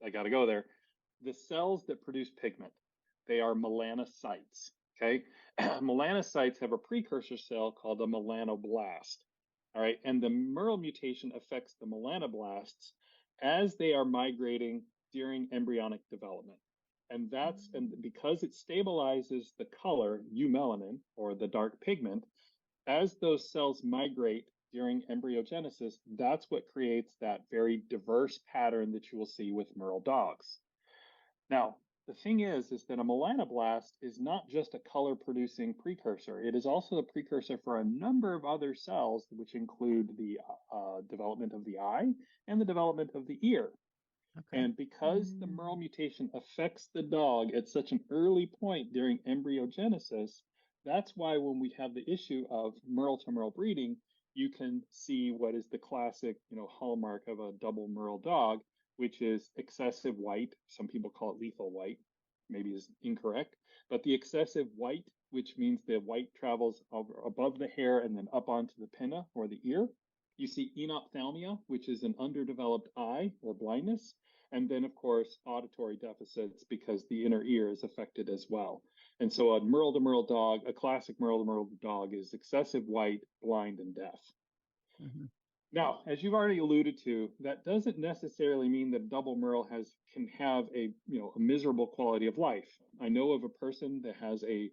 I got to go there, the cells that produce pigment, they are melanocytes. Okay. Melanocytes have a precursor cell called a melanoblast. All right. And the Merle mutation affects the melanoblasts as they are migrating during embryonic development. And because it stabilizes the color, eumelanin, or the dark pigment, as those cells migrate during embryogenesis, that's what creates that very diverse pattern that you will see with Merle dogs. Now, the thing is that a melanoblast is not just a color-producing precursor. It is also the precursor for a number of other cells, which include the development of the eye and the development of the ear. Okay. And because the Merle mutation affects the dog at such an early point during embryogenesis, That's why when we have the issue of Merle to Merle breeding, you can see what is the classic, hallmark of a double Merle dog, which is excessive white. Some people call it lethal white, maybe is incorrect, but the excessive white, which means the white travels above the hair and then up onto the pinna or the ear. You see enophthalmia, which is an underdeveloped eye or blindness. And then, of course, auditory deficits because the inner ear is affected as well. And so a Merle to Merle dog, a classic Merle to Merle dog, is excessive white, blind, and deaf. Mm-hmm. Now, as you've already alluded to, that doesn't necessarily mean that double Merle can have a miserable quality of life. I know of a person that has a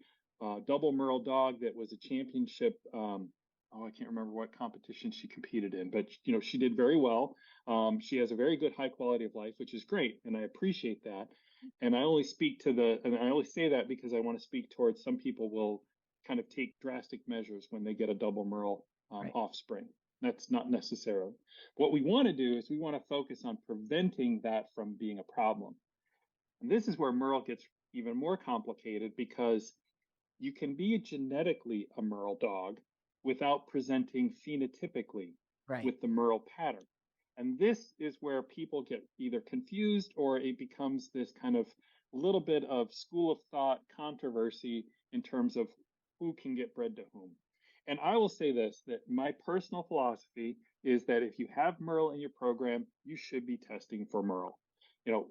double Merle dog that was a championship. I can't remember what competition she competed in, but she did very well. She has a very good high quality of life, which is great, and I appreciate that. And I only say that because I want to speak towards some people will kind of take drastic measures when they get a double Merle Right. offspring. That's not necessarily. What we want to do is we want to focus on preventing that from being a problem. And this is where Merle gets even more complicated because you can be genetically a Merle dog without presenting phenotypically Right. with the Merle pattern. And this is where people get either confused or it becomes this kind of little bit of school of thought controversy in terms of who can get bred to whom. And I will say this, that my personal philosophy is that if you have Merle in your program, you should be testing for Merle.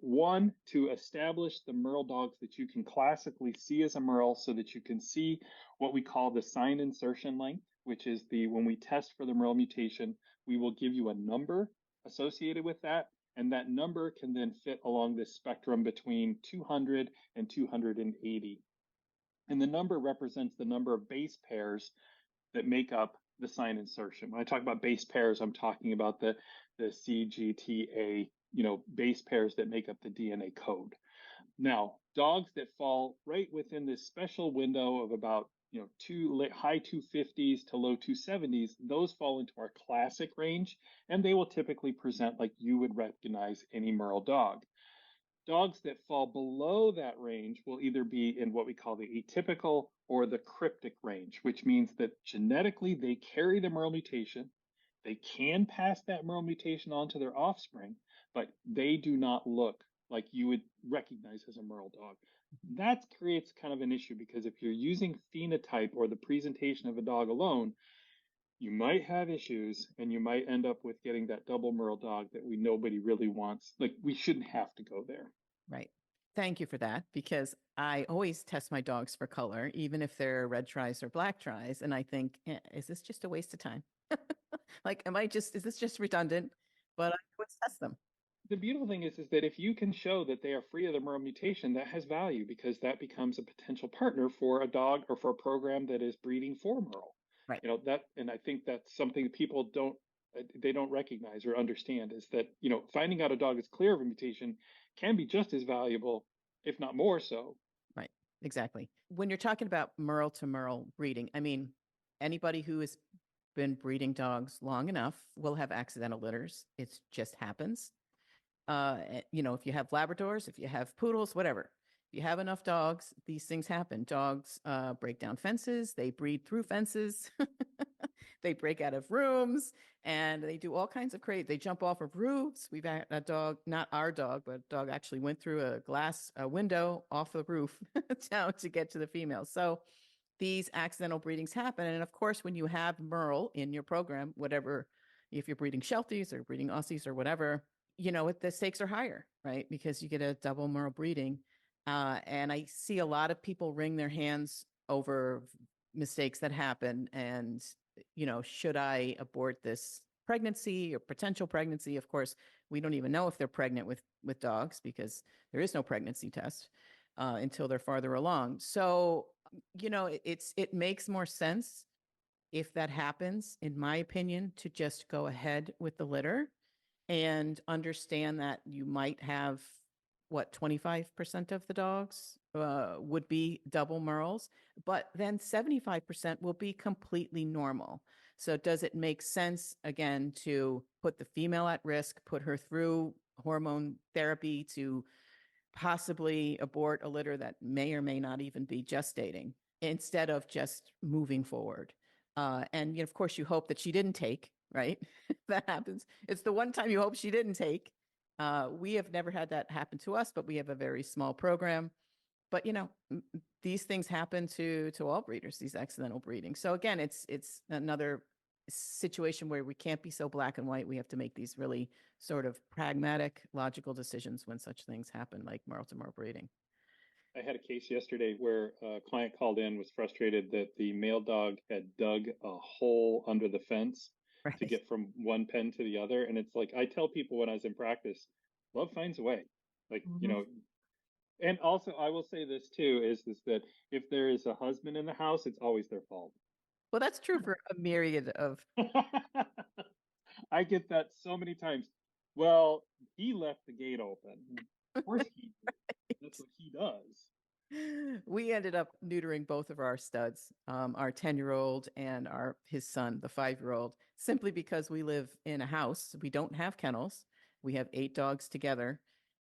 One, to establish the Merle dogs that you can classically see as a Merle so that you can see what we call the sign insertion length, which is when we test for the Merle mutation, we will give you a number associated with that. And that number can then fit along this spectrum between 200 and 280. And the number represents the number of base pairs that make up the sign insertion. When I talk about base pairs, I'm talking about the CGTA, base pairs that make up the DNA code. Now, dogs that fall right within this special window of about high 250s to low 270s, those fall into our classic range, and they will typically present like you would recognize any Merle dog. Dogs that fall below that range will either be in what we call the atypical or the cryptic range, which means that genetically they carry the Merle mutation. They can pass that Merle mutation on to their offspring, but they do not look like you would recognize as a Merle dog. That creates kind of an issue because if you're using phenotype or the presentation of a dog alone, you might have issues and you might end up with getting that double Merle dog that nobody really wants. Like we shouldn't have to go there. Right. Thank you for that, because I always test my dogs for color, even if they're red tries or black tries. And I think, is this just a waste of time? Like, is this just redundant? But I always test them. The beautiful thing is that if you can show that they are free of the Merle mutation, that has value because that becomes a potential partner for a dog or for a program that is breeding for Merle. Right. And I think that's something that people don't recognize or understand is that, finding out a dog is clear of a mutation can be just as valuable, if not more so. Right. Exactly. When you're talking about Merle to Merle breeding, I mean, anybody who has been breeding dogs long enough will have accidental litters. It just happens. If you have Labradors, if you have poodles, whatever, if you have enough dogs, these things happen. Dogs break down fences, they breed through fences, they break out of rooms, and they do all kinds of crazy. They jump off of roofs. We've had a dog, not our dog, but a dog actually went through a glass window off the roof down to get to the female. So these accidental breedings happen. And of course, when you have Merle in your program, whatever, if you're breeding Shelties or breeding Aussies or whatever, the stakes are higher, right? Because you get a double Merle breeding. And I see a lot of people wring their hands over mistakes that happen. And, should I abort this pregnancy or potential pregnancy? Of course, we don't even know if they're pregnant with dogs because there is no pregnancy test until they're farther along. So, it makes more sense if that happens, in my opinion, to just go ahead with the litter and understand that you might have 25% of the dogs would be double Merles, but then 75% will be completely normal. So does it make sense, again, to put the female at risk, put her through hormone therapy to possibly abort a litter that may or may not even be gestating? instead of just moving forward. And of course, you hope that she didn't take, right? That happens. It's the one time you hope she didn't take. We have never had that happen to us, but we have a very small program. But these things happen to all breeders, these accidental breeding. So again, it's another situation where we can't be so black and white. We have to make these really sort of pragmatic, logical decisions when such things happen, like merle to merle breeding. I had a case yesterday where a client called in, was frustrated that the male dog had dug a hole under the fence to Right. get from one pen to the other. And it's like, I tell people when I was in practice, love finds a way. Like, and also I will say this too, is that if there is a husband in the house, it's always their fault. Well, that's true for a myriad of. I get that so many times. Well, he left the gate open. Of course he did. That's what he does. We ended up neutering both of our studs, our 10-year-old and his son, the 5-year-old, simply because we live in a house. We don't have kennels. We have 8 dogs together.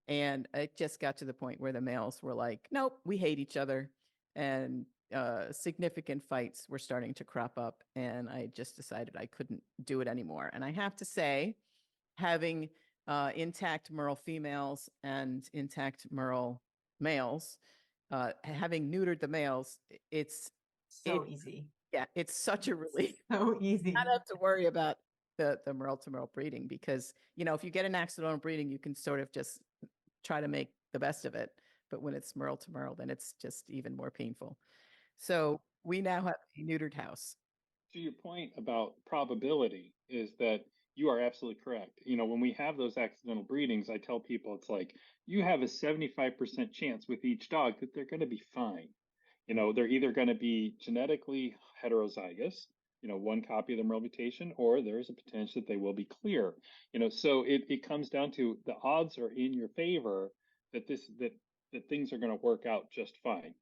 And it just got to the point where the males were like, nope, we hate each other. And significant fights were starting to crop up. And I just decided I couldn't do it anymore. And I have to say, having intact merle females and intact merle males, having neutered the males, it's easy. Yeah, it's such a relief. So easy. Not have to worry about the merle to merle breeding, because if you get an accidental breeding, you can sort of just try to make the best of it. But when it's merle to merle, then it's just even more painful. So we now have a neutered house. To your point about probability, is that you are absolutely correct. When we have those accidental breedings, I tell people it's like you have a 75% chance with each dog that they're going to be fine. They're either going to be genetically heterozygous, one copy of the merle mutation, or there's a potential that they will be clear. So it comes down to the odds are in your favor that that things are going to work out just fine.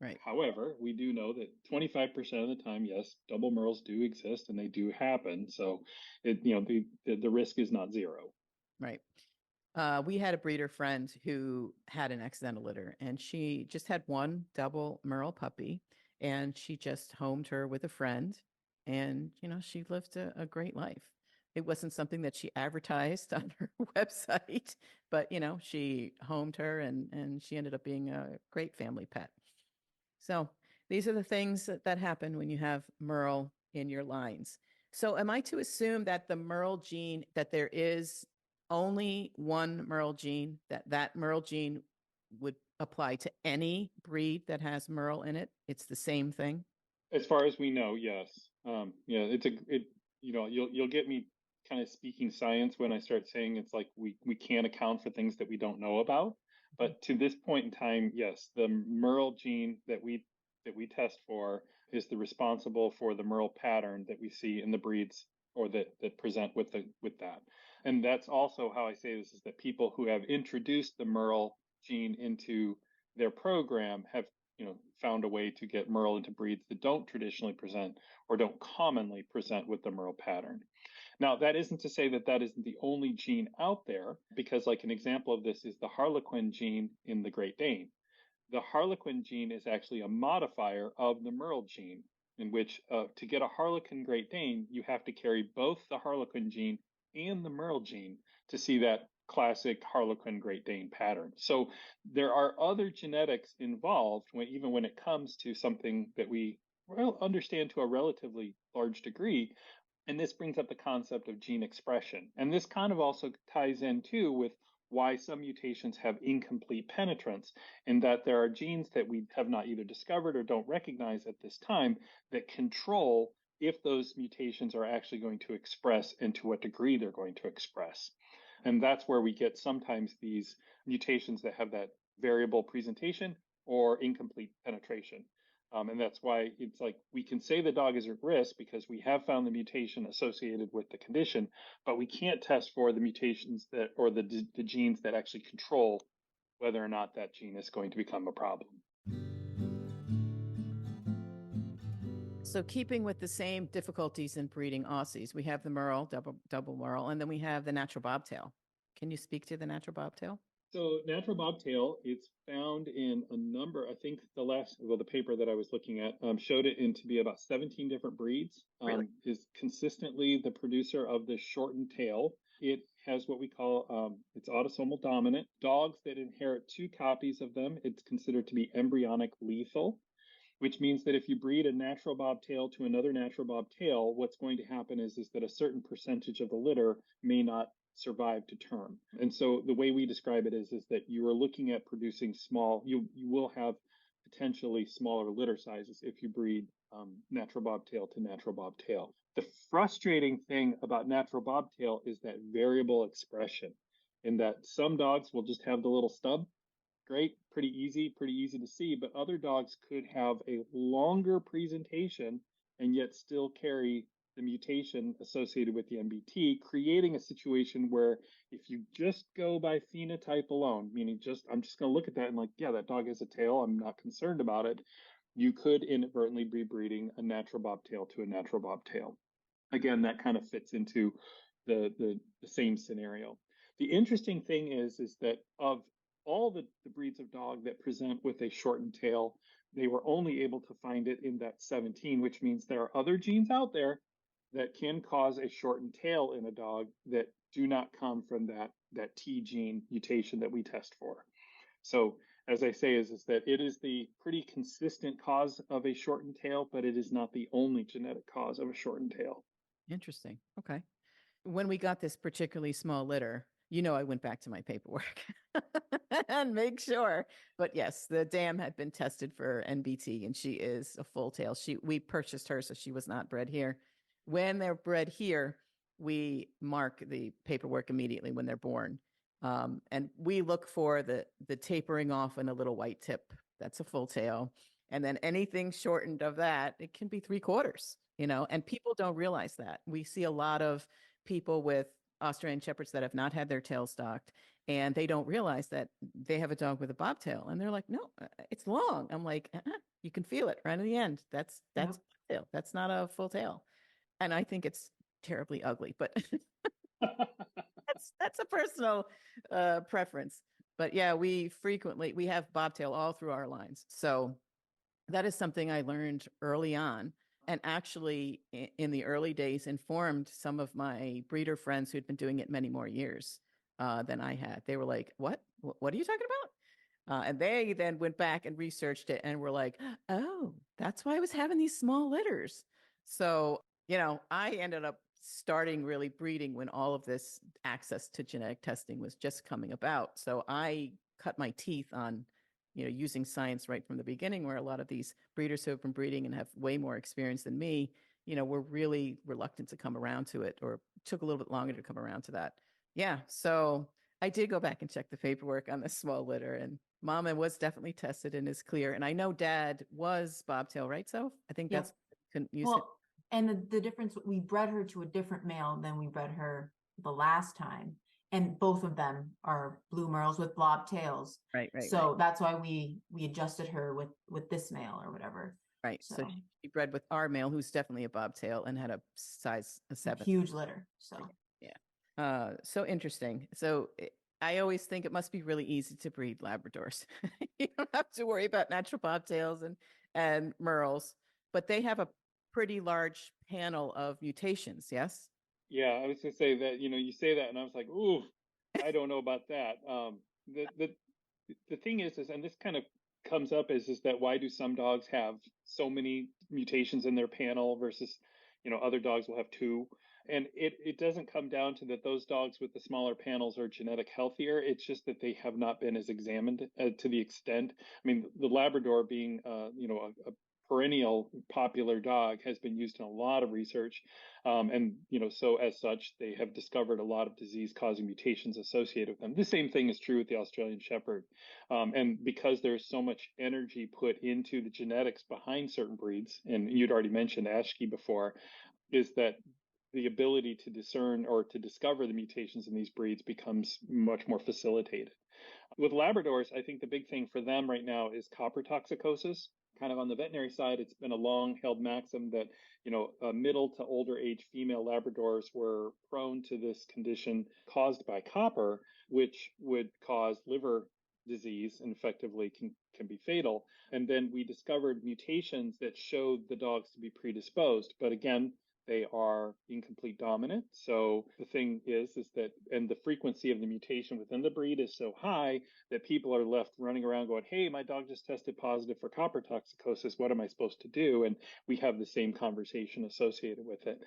Right. However, we do know that 25% of the time, yes, double merles do exist and they do happen. So the risk is not zero. Right. We had a breeder friend who had an accidental litter, and she just had one double merle puppy, and she just homed her with a friend, and she lived a great life. It wasn't something that she advertised on her website, but she homed her, and she ended up being a great family pet. So these are the things that happen when you have merle in your lines. So am I to assume that the merle gene, that there is only one merle gene, that merle gene would apply to any breed that has merle in it? It's the same thing? As far as we know, yes. You'll get me kind of speaking science when I start saying it's like we can't account for things that we don't know about. But to this point in time, yes, the merle gene that we test for is the responsible for the merle pattern that we see in the breeds, or that present with that. And that's also how I say this, is that people who have introduced the merle gene into their program have found a way to get merle into breeds that don't traditionally present or don't commonly present with the merle pattern. Now, that isn't to say that that isn't the only gene out there, because like an example of this is the Harlequin gene in the Great Dane. The Harlequin gene is actually a modifier of the merle gene, in which to get a Harlequin Great Dane, you have to carry both the Harlequin gene and the merle gene to see that classic Harlequin Great Dane pattern. So there are other genetics involved even when it comes to something that we understand to a relatively large degree. And this brings up the concept of gene expression. And this kind of also ties in too with why some mutations have incomplete penetrance, in that there are genes that we have not either discovered or don't recognize at this time that control if those mutations are actually going to express and to what degree they're going to express. And that's where we get sometimes these mutations that have that variable presentation or incomplete penetration. And that's why it's like we can say the dog is at risk because we have found the mutation associated with the condition, but we can't test for the mutations that, or the genes that actually control whether or not that gene is going to become a problem. So keeping with the same difficulties in breeding Aussies, we have the merle, double merle, and then we have the natural bobtail. Can you speak to the natural bobtail? So natural bobtail, it's found in a number. I think the paper that I was looking at showed it in to be about 17 different breeds. Really? Is consistently the producer of the shortened tail. It has what we call it's autosomal dominant. Dogs that inherit two copies of them, it's considered to be embryonic lethal, which means that if you breed a natural bobtail to another natural bobtail, what's going to happen is that a certain percentage of the litter may not survive to term. And so the way we describe it is that you are looking at producing you will have potentially smaller litter sizes if you breed natural bobtail to natural bobtail. The frustrating thing about natural bobtail is that variable expression, in that some dogs will just have the little stub. Great, pretty easy to see, but other dogs could have a longer presentation and yet still carry the mutation associated with the MBT, creating a situation where if you just go by phenotype alone, meaning I'm just going to look at that and like, yeah, that dog has a tail, I'm not concerned about it, you could inadvertently be breeding a natural bobtail to a natural bobtail. Again, that kind of fits into the same scenario. The interesting thing is that of all the breeds of dog that present with a shortened tail, they were only able to find it in that 17, which means there are other genes out there that can cause a shortened tail in a dog that do not come from that T gene mutation that we test for. So as I say, is that it is the pretty consistent cause of a shortened tail, but it is not the only genetic cause of a shortened tail. Interesting. Okay. When we got this particularly small litter, I went back to my paperwork and make sure. But yes, the dam had been tested for NBT and she is a full tail. We purchased her, so she was not bred here. When they're bred here, we mark the paperwork immediately when they're born. And we look for the tapering off and a little white tip. That's a full tail. And then anything shortened of that, it can be 3/4, and people don't realize that. We see a lot of people with Australian Shepherds that have not had their tail stocked, and they don't realize that they have a dog with a bobtail, and they're like, "No, it's long." I'm like, "You can feel it right in the end. That's Yep. tail. That's not a full tail." And I think it's terribly ugly, but that's a personal preference. But yeah, we have bobtail all through our lines, so that is something I learned early on, and actually in the early days informed some of my breeder friends who'd been doing it many more years than I had. They were like, what are you talking about? And they then went back and researched it and were like, oh, that's why I was having these small litters. So, I ended up starting really breeding when all of this access to genetic testing was just coming about. So I cut my teeth on using science right from the beginning, where a lot of these breeders who have been breeding and have way more experience than me, were really reluctant to come around to it, or took a little bit longer to come around to that. Yeah. So I did go back and check the paperwork on this small litter, and Mama was definitely tested and is clear. And I know Dad was bobtail, right? So I think Yep. that's couldn't use it. Well, and the difference, we bred her to a different male than we bred her the last time. And both of them are blue merles with blob tails. Right. So that's why we adjusted her with this male or whatever. Right. So she bred with our male, who's definitely a bobtail and had a size a 7. Huge litter. So yeah. So interesting. So I always think it must be really easy to breed Labradors. You don't have to worry about natural bobtails and merles, but they have a pretty large panel of mutations. Yes. Yeah, I was gonna say that, you say that and I was like, ooh, I don't know about that. The thing is, and this kind of comes up is that why do some dogs have so many mutations in their panel versus, other dogs will have two? And it doesn't come down to that those dogs with the smaller panels are genetic healthier. It's just that they have not been as examined to the extent. I mean, the Labrador being, a perennial popular dog has been used in a lot of research. And, so as such, they have discovered a lot of disease causing mutations associated with them. The same thing is true with the Australian Shepherd. And because there's so much energy put into the genetics behind certain breeds, and you'd already mentioned Ashkie before, is that the ability to discern or to discover the mutations in these breeds becomes much more facilitated. With Labradors, I think the big thing for them right now is copper toxicosis. kind of on the veterinary side, it's been a long held maxim that, middle to older age female Labradors were prone to this condition caused by copper, which would cause liver disease and effectively can be fatal. And then we discovered mutations that showed the dogs to be predisposed. But again, they are incomplete dominant. So the thing is that, and the frequency of the mutation within the breed is so high that people are left running around going, hey, my dog just tested positive for copper toxicosis. What am I supposed to do? And we have the same conversation associated with it.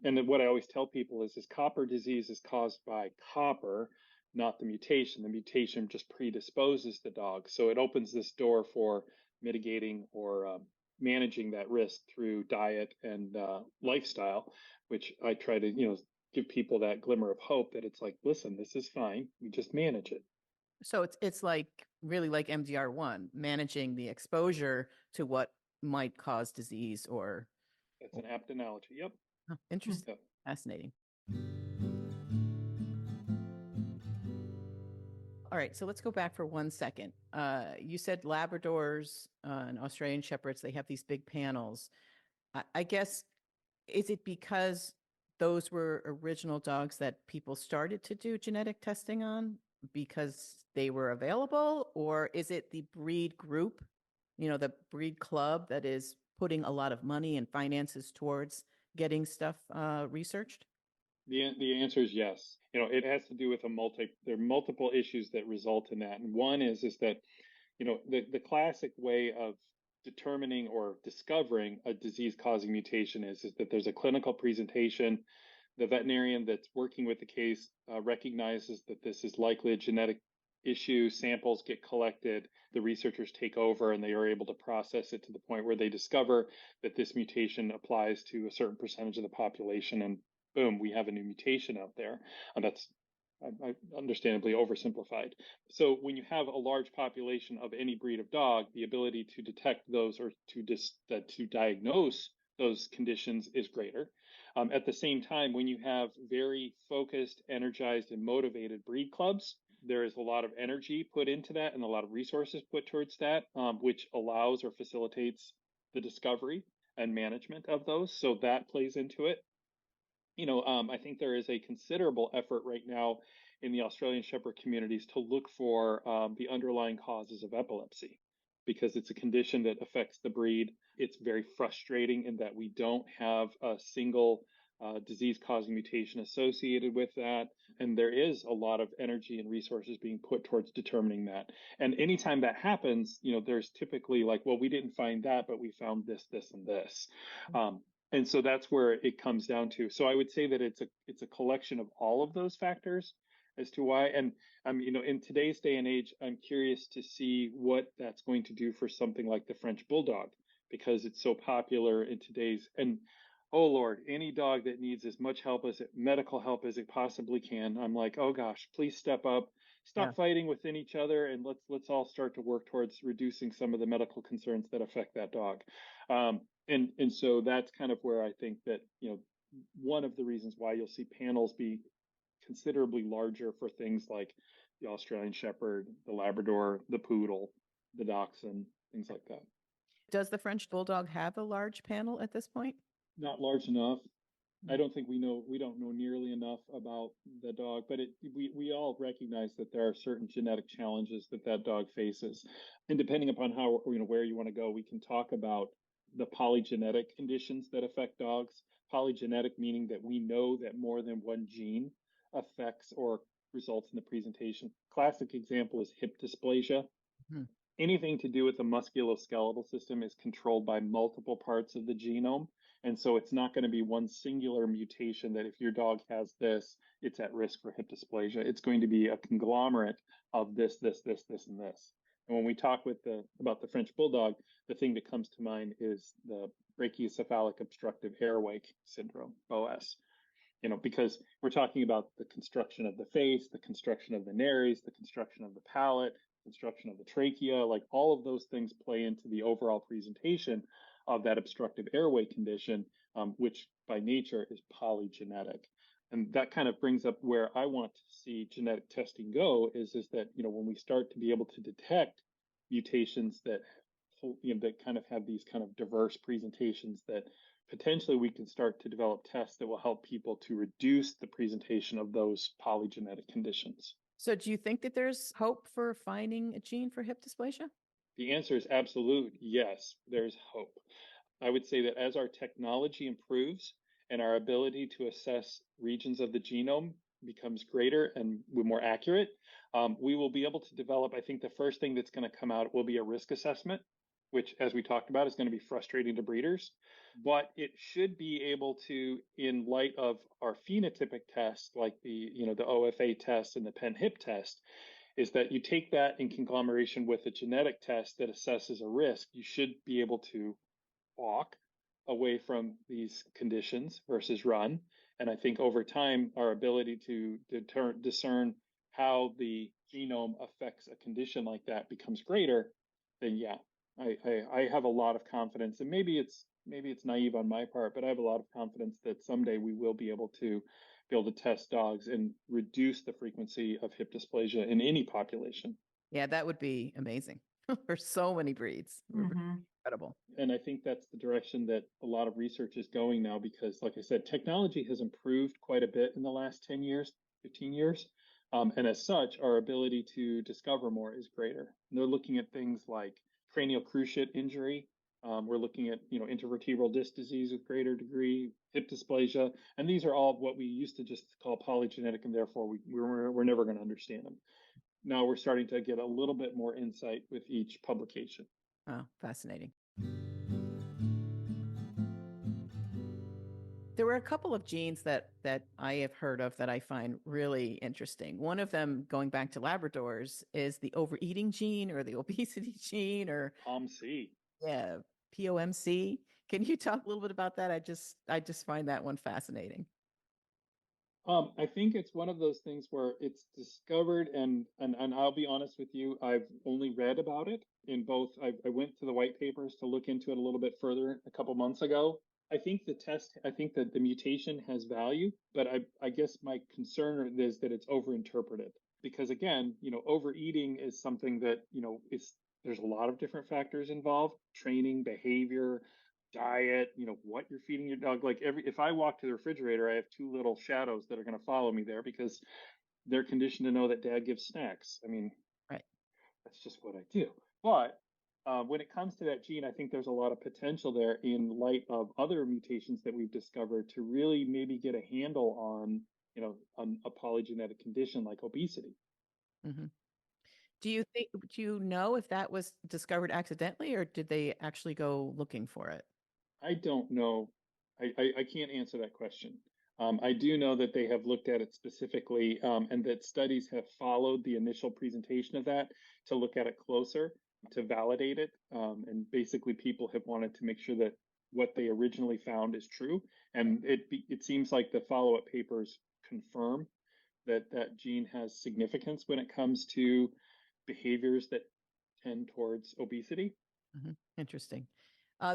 And then what I always tell people is copper disease is caused by copper, not the mutation. The mutation just predisposes the dog. So it opens this door for mitigating or managing that risk through diet and lifestyle, which I try to, give people that glimmer of hope that it's like, listen, this is fine. We just manage it. So it's like really like MDR1, managing the exposure to what might cause disease or. That's an apt analogy. Yep. Oh, interesting. Yep. Fascinating. All right, so let's go back for 1 second. You said Labradors and Australian Shepherds, they have these big panels. I guess, is it because those were original dogs that people started to do genetic testing on because they were available? Or is it the breed group, the breed club that is putting a lot of money and finances towards getting stuff researched? The answer is yes. It has to do with there are multiple issues that result in that. And one is that, the classic way of determining or discovering a disease causing mutation is that there's a clinical presentation. The veterinarian that's working with the case recognizes that this is likely a genetic issue. Samples get collected, the researchers take over, and they are able to process it to the point where they discover that this mutation applies to a certain percentage of the population, and boom, we have a new mutation out there. And that's understandably oversimplified. So when you have a large population of any breed of dog, the ability to detect those or to diagnose those conditions is greater. At the same time, when you have very focused, energized, and motivated breed clubs, there is a lot of energy put into that and a lot of resources put towards that, which allows or facilitates the discovery and management of those. So that plays into it. I think there is a considerable effort right now in the Australian Shepherd communities to look for the underlying causes of epilepsy, because it's a condition that affects the breed. It's very frustrating in that we don't have a single disease-causing mutation associated with that. And there is a lot of energy and resources being put towards determining that. And anytime that happens, there's typically like, well, we didn't find that, but we found this, this, and this. And so that's where it comes down to. So I would say that it's a collection of all of those factors as to why. And in today's day and age, I'm curious to see what that's going to do for something like the French Bulldog, because it's so popular in today's. And oh Lord, any dog that needs as much help medical help as it possibly can, I'm like, oh gosh, please step up. Stop fighting within each other, and let's all start to work towards reducing some of the medical concerns that affect that dog. And so that's kind of where I think that, one of the reasons why you'll see panels be considerably larger for things like the Australian Shepherd, the Labrador, the Poodle, the Dachshund, things like that. Does the French Bulldog have a large panel at this point? Not large enough. I don't think we don't know nearly enough about the dog, but we all recognize that there are certain genetic challenges that dog faces. And depending upon how, where you want to go, we can talk about the polygenetic conditions that affect dogs. Polygenetic meaning that we know that more than one gene affects or results in the presentation. Classic example is hip dysplasia. Mm-hmm. Anything to do with the musculoskeletal system is controlled by multiple parts of the genome. And so it's not going to be one singular mutation that if your dog has this, it's at risk for hip dysplasia. It's going to be a conglomerate of this, this, this, this, and this. And when we talk about the French Bulldog, the thing that comes to mind is the brachiocephalic obstructive airway syndrome, BOS. Because we're talking about the construction of the face, the construction of the nares, the construction of the palate, construction of the trachea, like all of those things play into the overall presentation of that obstructive airway condition, which by nature is polygenetic. And that kind of brings up where I want to see genetic testing go is that, when we start to be able to detect mutations that that kind of have these kind of diverse presentations that potentially we can start to develop tests that will help people to reduce the presentation of those polygenetic conditions. So do you think that there's hope for finding a gene for hip dysplasia? The answer is absolute yes, there's hope. I would say that as our technology improves and our ability to assess regions of the genome becomes greater and more accurate, we will be able to develop. I think the first thing that's going to come out will be a risk assessment, which, as we talked about, is going to be frustrating to breeders. But it should be able to, in light of our phenotypic tests, like the OFA test and the Penn Hip test, is that you take that in conglomeration with a genetic test that assesses a risk. You should be able to walk away from these conditions versus run. And I think over time, our ability to discern how the genome affects a condition like that becomes greater, then yeah, I have a lot of confidence. And maybe it's naive on my part, but I have a lot of confidence that someday we will be able to test dogs and reduce the frequency of hip dysplasia in any population. Yeah, that would be amazing for so many breeds. Incredible. And I think that's the direction that a lot of research is going now because, like I said, technology has improved quite a bit in the last 10 years, 15 years. And as such, our ability to discover more is greater. And they're looking at things like cranial cruciate injury. We're looking at intervertebral disc disease with greater degree, hip dysplasia, and these are all what we used to just call polygenetic, and therefore we're never going to understand them. Now we're starting to get a little bit more insight with each publication. Oh, fascinating. There were a couple of genes that I have heard of that I find really interesting. One of them, going back to Labradors, is the overeating gene or the obesity gene or POMC. Yeah, POMC. Can you talk a little bit about that? I just find that one fascinating. I think it's one of those things where it's discovered, and I'll be honest with you, I've only read about it in both. I went to the white papers to look into it a little bit further a couple months ago. I think that the mutation has value, but I guess my concern is that it's overinterpreted because again, overeating is something that, there's a lot of different factors involved: training, behavior, diet, what you're feeding your dog. Like if I walk to the refrigerator, I have two little shadows that are going to follow me there because they're conditioned to know that dad gives snacks. I mean, Right. That's just what I do. But when it comes to that gene, I think there's a lot of potential there in light of other mutations that we've discovered to really maybe get a handle on a polygenetic condition like obesity. Mm-hmm. Do you know if that was discovered accidentally or did they actually go looking for it? I don't know. I can't answer that question. I do know that they have looked at it specifically, and that studies have followed the initial presentation of that to look at it closer, to validate it. And basically, people have wanted to make sure that what they originally found is true. And it seems like the follow-up papers confirm that gene has significance when it comes to behaviors that tend towards obesity. Mm-hmm. Interesting.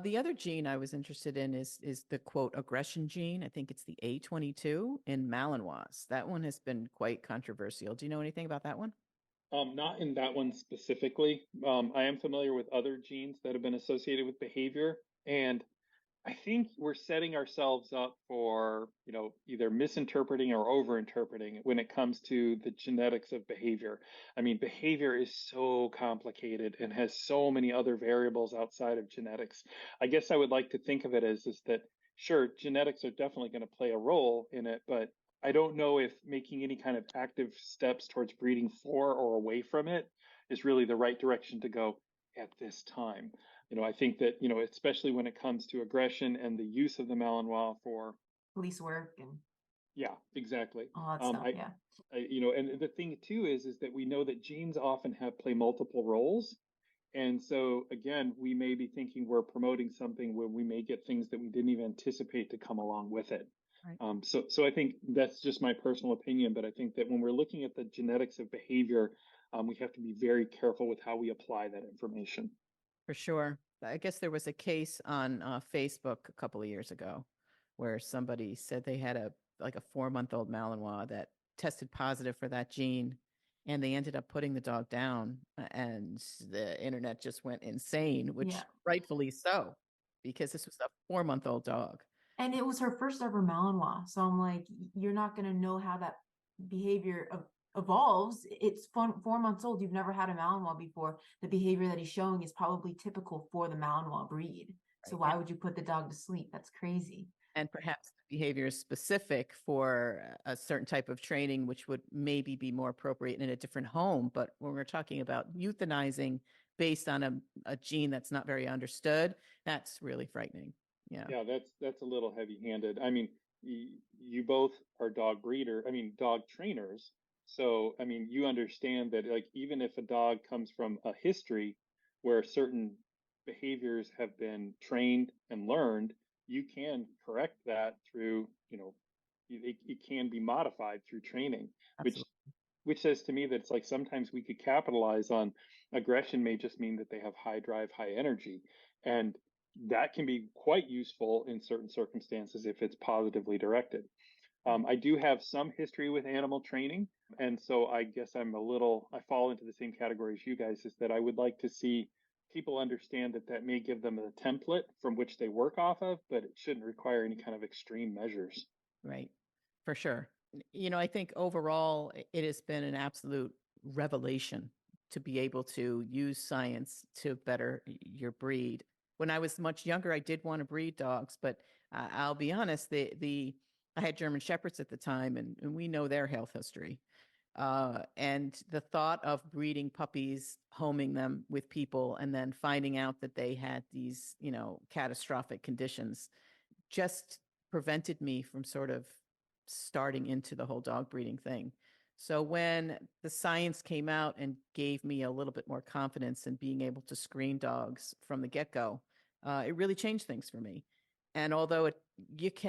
The other gene I was interested in is the quote aggression gene. I think it's the A22 in Malinois. That one has been quite controversial. Do you know anything about that one? Not in that one specifically. I am familiar with other genes that have been associated with behavior, and I think we're setting ourselves up for, either misinterpreting or overinterpreting when it comes to the genetics of behavior. I mean, behavior is so complicated and has so many other variables outside of genetics. I guess I would like to think of it as is that, sure, genetics are definitely going to play a role in it, but I don't know if making any kind of active steps towards breeding for or away from it is really the right direction to go at this time. I think that, especially when it comes to aggression and the use of the Malinois for police work and yeah, exactly. all that stuff. Yeah. And the thing too is that we know that genes often play multiple roles. And so again, we may be thinking we're promoting something where we may get things that we didn't even anticipate to come along with it. Right. So I think that's just my personal opinion, but I think that when we're looking at the genetics of behavior, we have to be very careful with how we apply that information. For sure. I guess there was a case on Facebook a couple of years ago where somebody said they had a 4-month-old Malinois that tested positive for that gene. and they ended up putting the dog down, and the internet just went insane, which Yeah. rightfully so, because this was a 4-month-old dog. And it was her first ever Malinois. So I'm like, you're not going to know how that behavior evolves. It's 4 months old. You've never had a Malinois before. The behavior that he's showing is probably typical for the Malinois breed. So Right. why would you put the dog to sleep? That's crazy. And perhaps the behavior is specific for a certain type of training, which would maybe be more appropriate in a different home. But when we're talking about euthanizing based on a gene that's not very understood, that's really frightening. Yeah. Yeah, that's a little heavy-handed. I mean, you both are dog trainers. So, I mean, you understand that like even if a dog comes from a history where certain behaviors have been trained and learned, you can correct that through, it can be modified through training, which Absolutely. which says to me that it's like sometimes we could capitalize on aggression may just mean that they have high drive, high energy. And that can be quite useful in certain circumstances if it's positively directed. I do have some history with animal training. And so I guess I fall into the same category as you guys, is that I would like to see people understand that that may give them a template from which they work off of, but it shouldn't require any kind of extreme measures. Right. For sure. I think overall it has been an absolute revelation to be able to use science to better your breed. When I was much younger, I did want to breed dogs, but I'll be honest, the I had German shepherds at the time, and we know their health history. And the thought of breeding puppies, homing them with people, and then finding out that they had these, catastrophic conditions just prevented me from sort of starting into the whole dog breeding thing. So when the science came out and gave me a little bit more confidence in being able to screen dogs from the get-go, it really changed things for me. And although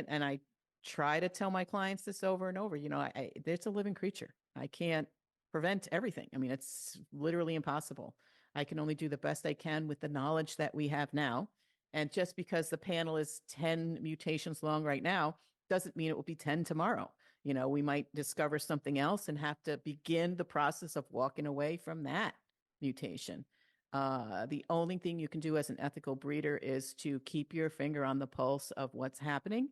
and I try to tell my clients this over and over, it's a living creature. I can't prevent everything. I mean, it's literally impossible. I can only do the best I can with the knowledge that we have now. And just because the panel is 10 mutations long right now doesn't mean it will be 10 tomorrow. We might discover something else and have to begin the process of walking away from that mutation. The only thing you can do as an ethical breeder is to keep your finger on the pulse of what's happening,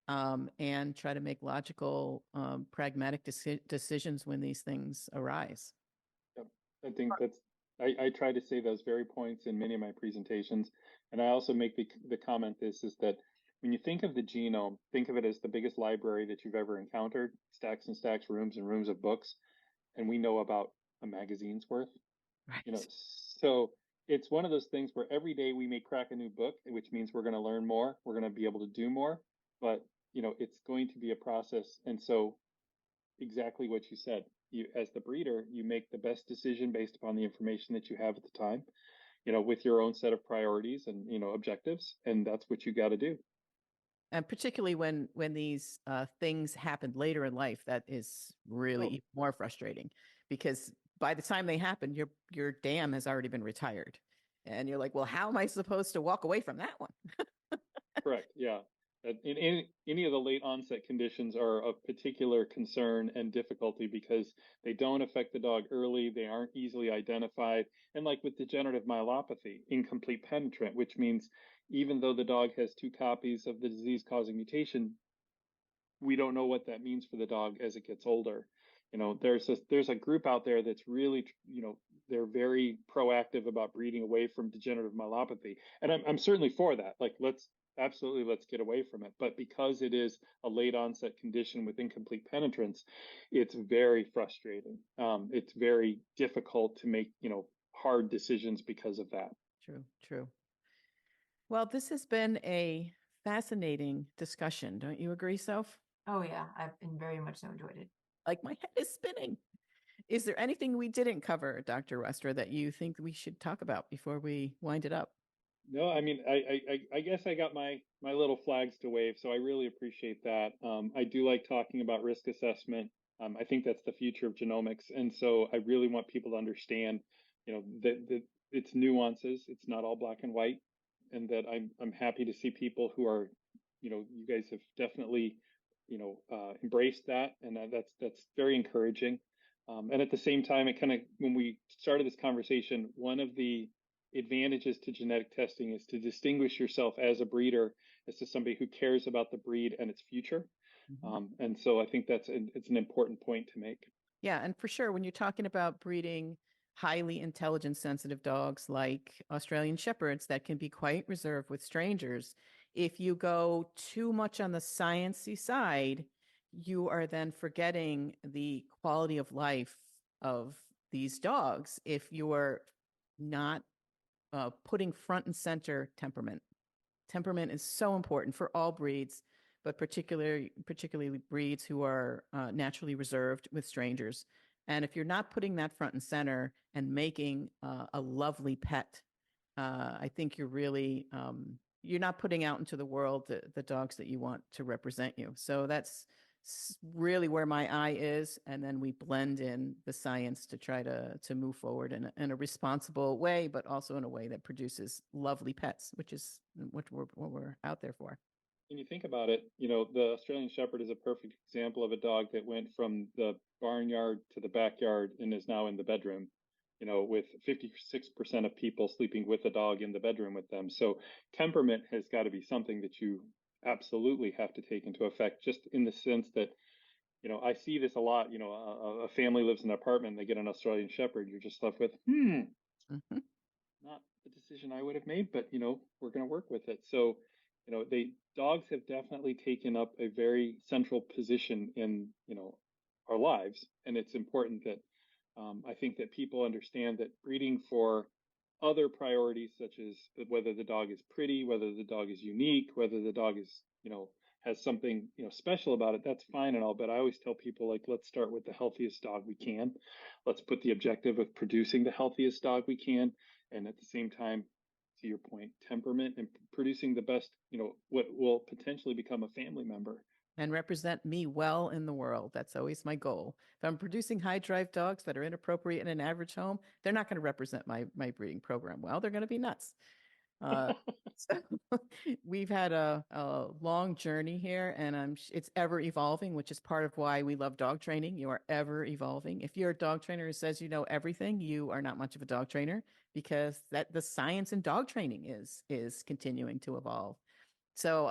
and try to make logical, pragmatic decisions when these things arise. Yep. I think I try to say those very points in many of my presentations. And I also make the comment is that when you think of the genome, think of it as the biggest library that you've ever encountered, stacks and stacks, rooms and rooms of books. And we know about a magazine's worth, Right. so it's one of those things where every day we may crack a new book, which means we're going to learn more, we're going to be able to do more, but it's going to be a process. And so exactly what you said. You, as the breeder, you make the best decision based upon the information that you have at the time, with your own set of priorities and, objectives. And that's what you got to do. And particularly when these things happen later in life, that is really Oh, even more frustrating, because by the time they happen, your dam has already been retired, and you're like, well, how am I supposed to walk away from that one? correct. Yeah. In any of the late onset conditions are of particular concern and difficulty because they don't affect the dog early, they aren't easily identified, and like with degenerative myelopathy, incomplete penetrant, which means even though the dog has two copies of the disease-causing mutation, we don't know what that means for the dog as it gets older. There's a group out there that's really, they're very proactive about breeding away from degenerative myelopathy, and I'm certainly for that. Like, let's get away from it. But because it is a late onset condition with incomplete penetrance, it's very frustrating. It's very difficult to make, hard decisions because of that. True, true. Well, this has been a fascinating discussion. Don't you agree, Soph? Oh yeah, I've been very much so enjoyed it. Like, my head is spinning. Is there anything we didn't cover, Dr. Westra, that you think we should talk about before we wind it up? No, I mean, I guess I got my little flags to wave, so I really appreciate that. I do like talking about risk assessment. I think that's the future of genomics, and so I really want people to understand, that it's nuances. It's not all black and white, and that I'm happy to see people who are, you guys have definitely, embraced that, and that's very encouraging. And at the same time, when we started this conversation, one of the advantages to genetic testing is to distinguish yourself as a breeder, as to somebody who cares about the breed and its future. And so I think it's an important point to make. Yeah, and for sure, when you're talking about breeding highly intelligent, sensitive dogs like Australian Shepherds that can be quite reserved with strangers, if you go too much on the sciencey side, you are then forgetting the quality of life of these dogs if you are not putting front and center temperament. Temperament is so important for all breeds, but particularly breeds who are naturally reserved with strangers. And if you're not putting that front and center and making a lovely pet, I think you're not putting out into the world the dogs that you want to represent you. So that's really where my eye is, and then we blend in the science to try to move forward in a responsible way, but also in a way that produces lovely pets, which is what we're out there for. When you think about it, the Australian Shepherd is a perfect example of a dog that went from the barnyard to the backyard and is now in the bedroom, with 56% of people sleeping with a dog in the bedroom with them. So temperament has got to be something that you absolutely have to take into effect, just in the sense that, I see this a lot. A family lives in an apartment, and they get an Australian Shepherd. You're just left with, Mm-hmm. not the decision I would have made, but we're going to work with it. So, dogs have definitely taken up a very central position in our lives, and it's important that I think that people understand that breeding for other priorities, such as whether the dog is pretty, whether the dog is unique, whether the dog is has something special about it, that's fine and all. But I always tell people, like, let's start with the healthiest dog we can. Let's put the objective of producing the healthiest dog we can, and at the same time, to your point, temperament and producing the best, what will potentially become a family member. And represent me well in the world. That's always my goal. If I'm producing high drive dogs that are inappropriate in an average home, they're not going to represent my breeding program well. They're going to be nuts. So we've had a long journey here, and it's ever evolving, which is part of why we love dog training. You are ever evolving. If you're a dog trainer who says you know everything, you are not much of a dog trainer, because the science in dog training is continuing to evolve. So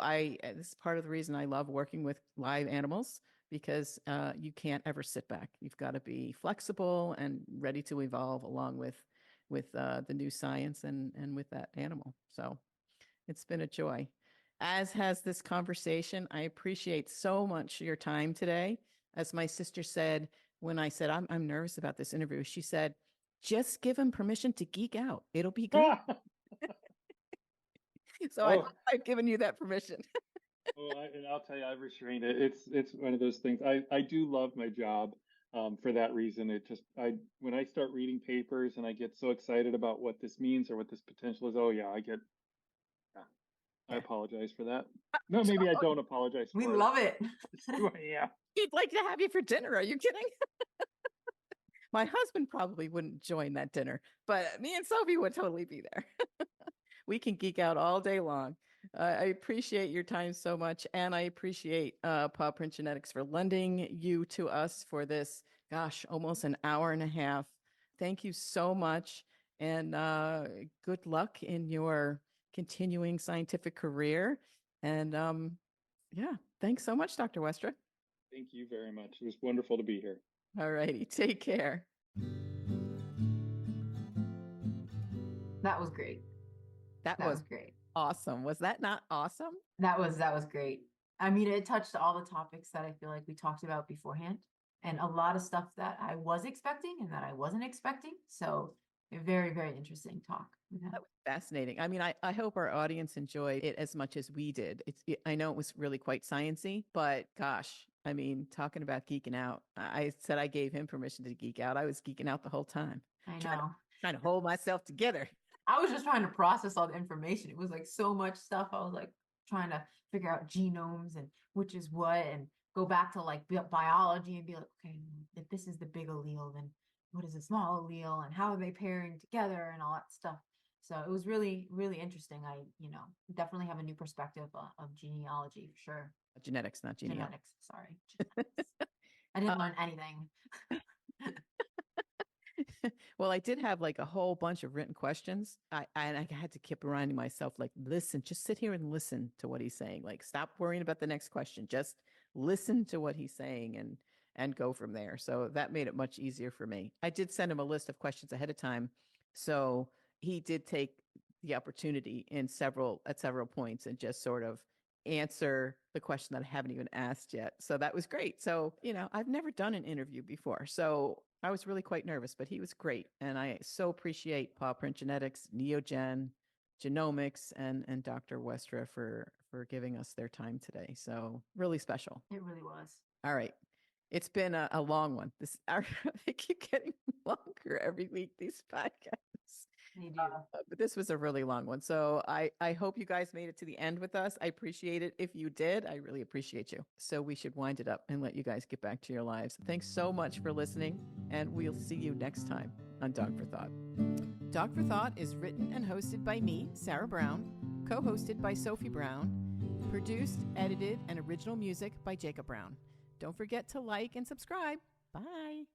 this is part of the reason I love working with live animals, because you can't ever sit back. You've got to be flexible and ready to evolve along with the new science and with that animal. So it's been a joy, as has this conversation. I appreciate so much your time today. As my sister said, when I said I'm nervous about this interview, she said, "Just give him permission to geek out. It'll be good." So I've given you that permission. And I'll tell you, I've restrained it. It's one of those things. I do love my job for that reason. When I start reading papers and I get so excited about what this means or what this potential is, I apologize for that. No, maybe I don't apologize for We it. love it. Yeah. He'd like to have you for dinner. Are you kidding? My husband probably wouldn't join that dinner, but me and Sophie would totally be there. We can geek out all day long. I appreciate your time so much, and I appreciate Paw Print Genetics for lending you to us for this, almost an hour and a half. Thank you so much, and good luck in your continuing scientific career. And thanks so much, Dr. Westra. Thank you very much. It was wonderful to be here. All righty. Take care. That was great. That That was was great. awesome. Was that not awesome? That was great. I mean, it touched all the topics that I feel like we talked about beforehand, and a lot of stuff that I was expecting and that I wasn't expecting. So a very, very interesting talk with him. That was fascinating. I mean, I hope our audience enjoyed it as much as we did. I know it was really quite sciencey, but gosh, I mean, talking about geeking out, I said I gave him permission to geek out. I was geeking out the whole time. I know. Trying to hold myself together. I was just trying to process all the information. It was like so much stuff. I was like trying to figure out genomes and which is what, and go back to like biology and be like, okay, if this is the big allele, then what is a small allele, and how are they pairing together, and all that stuff. So it was really, really interesting. I, definitely have a new perspective of genealogy for sure. Genetics, not genealogy. Genetics, sorry. Genetics. I didn't learn anything. Well, I did have like a whole bunch of written questions. And I had to keep reminding myself, like, listen, just sit here and listen to what he's saying. Like, stop worrying about the next question. Just listen to what he's saying and go from there. So that made it much easier for me. I did send him a list of questions ahead of time. So he did take the opportunity at several points and just sort of answer the question that I haven't even asked yet. So that was great. So, I've never done an interview before. So I was really quite nervous, but he was great. And I so appreciate Paw Print Genetics, Neogen, Genomics, and Dr. Westra for giving us their time today. So really special. It really was. All right. It's been a long one. They keep getting longer every week, these podcasts. They do. But this was a really long one. So I hope you guys made it to the end with us. I appreciate it. If you did, I really appreciate you. So we should wind it up and let you guys get back to your lives. Thanks so much for listening, and we'll see you next time on Dog for Thought. Dog for Thought is written and hosted by me, Sarah Brown, co-hosted by Sophie Brown, produced, edited, and original music by Jacob Brown. Don't forget to like and subscribe. Bye.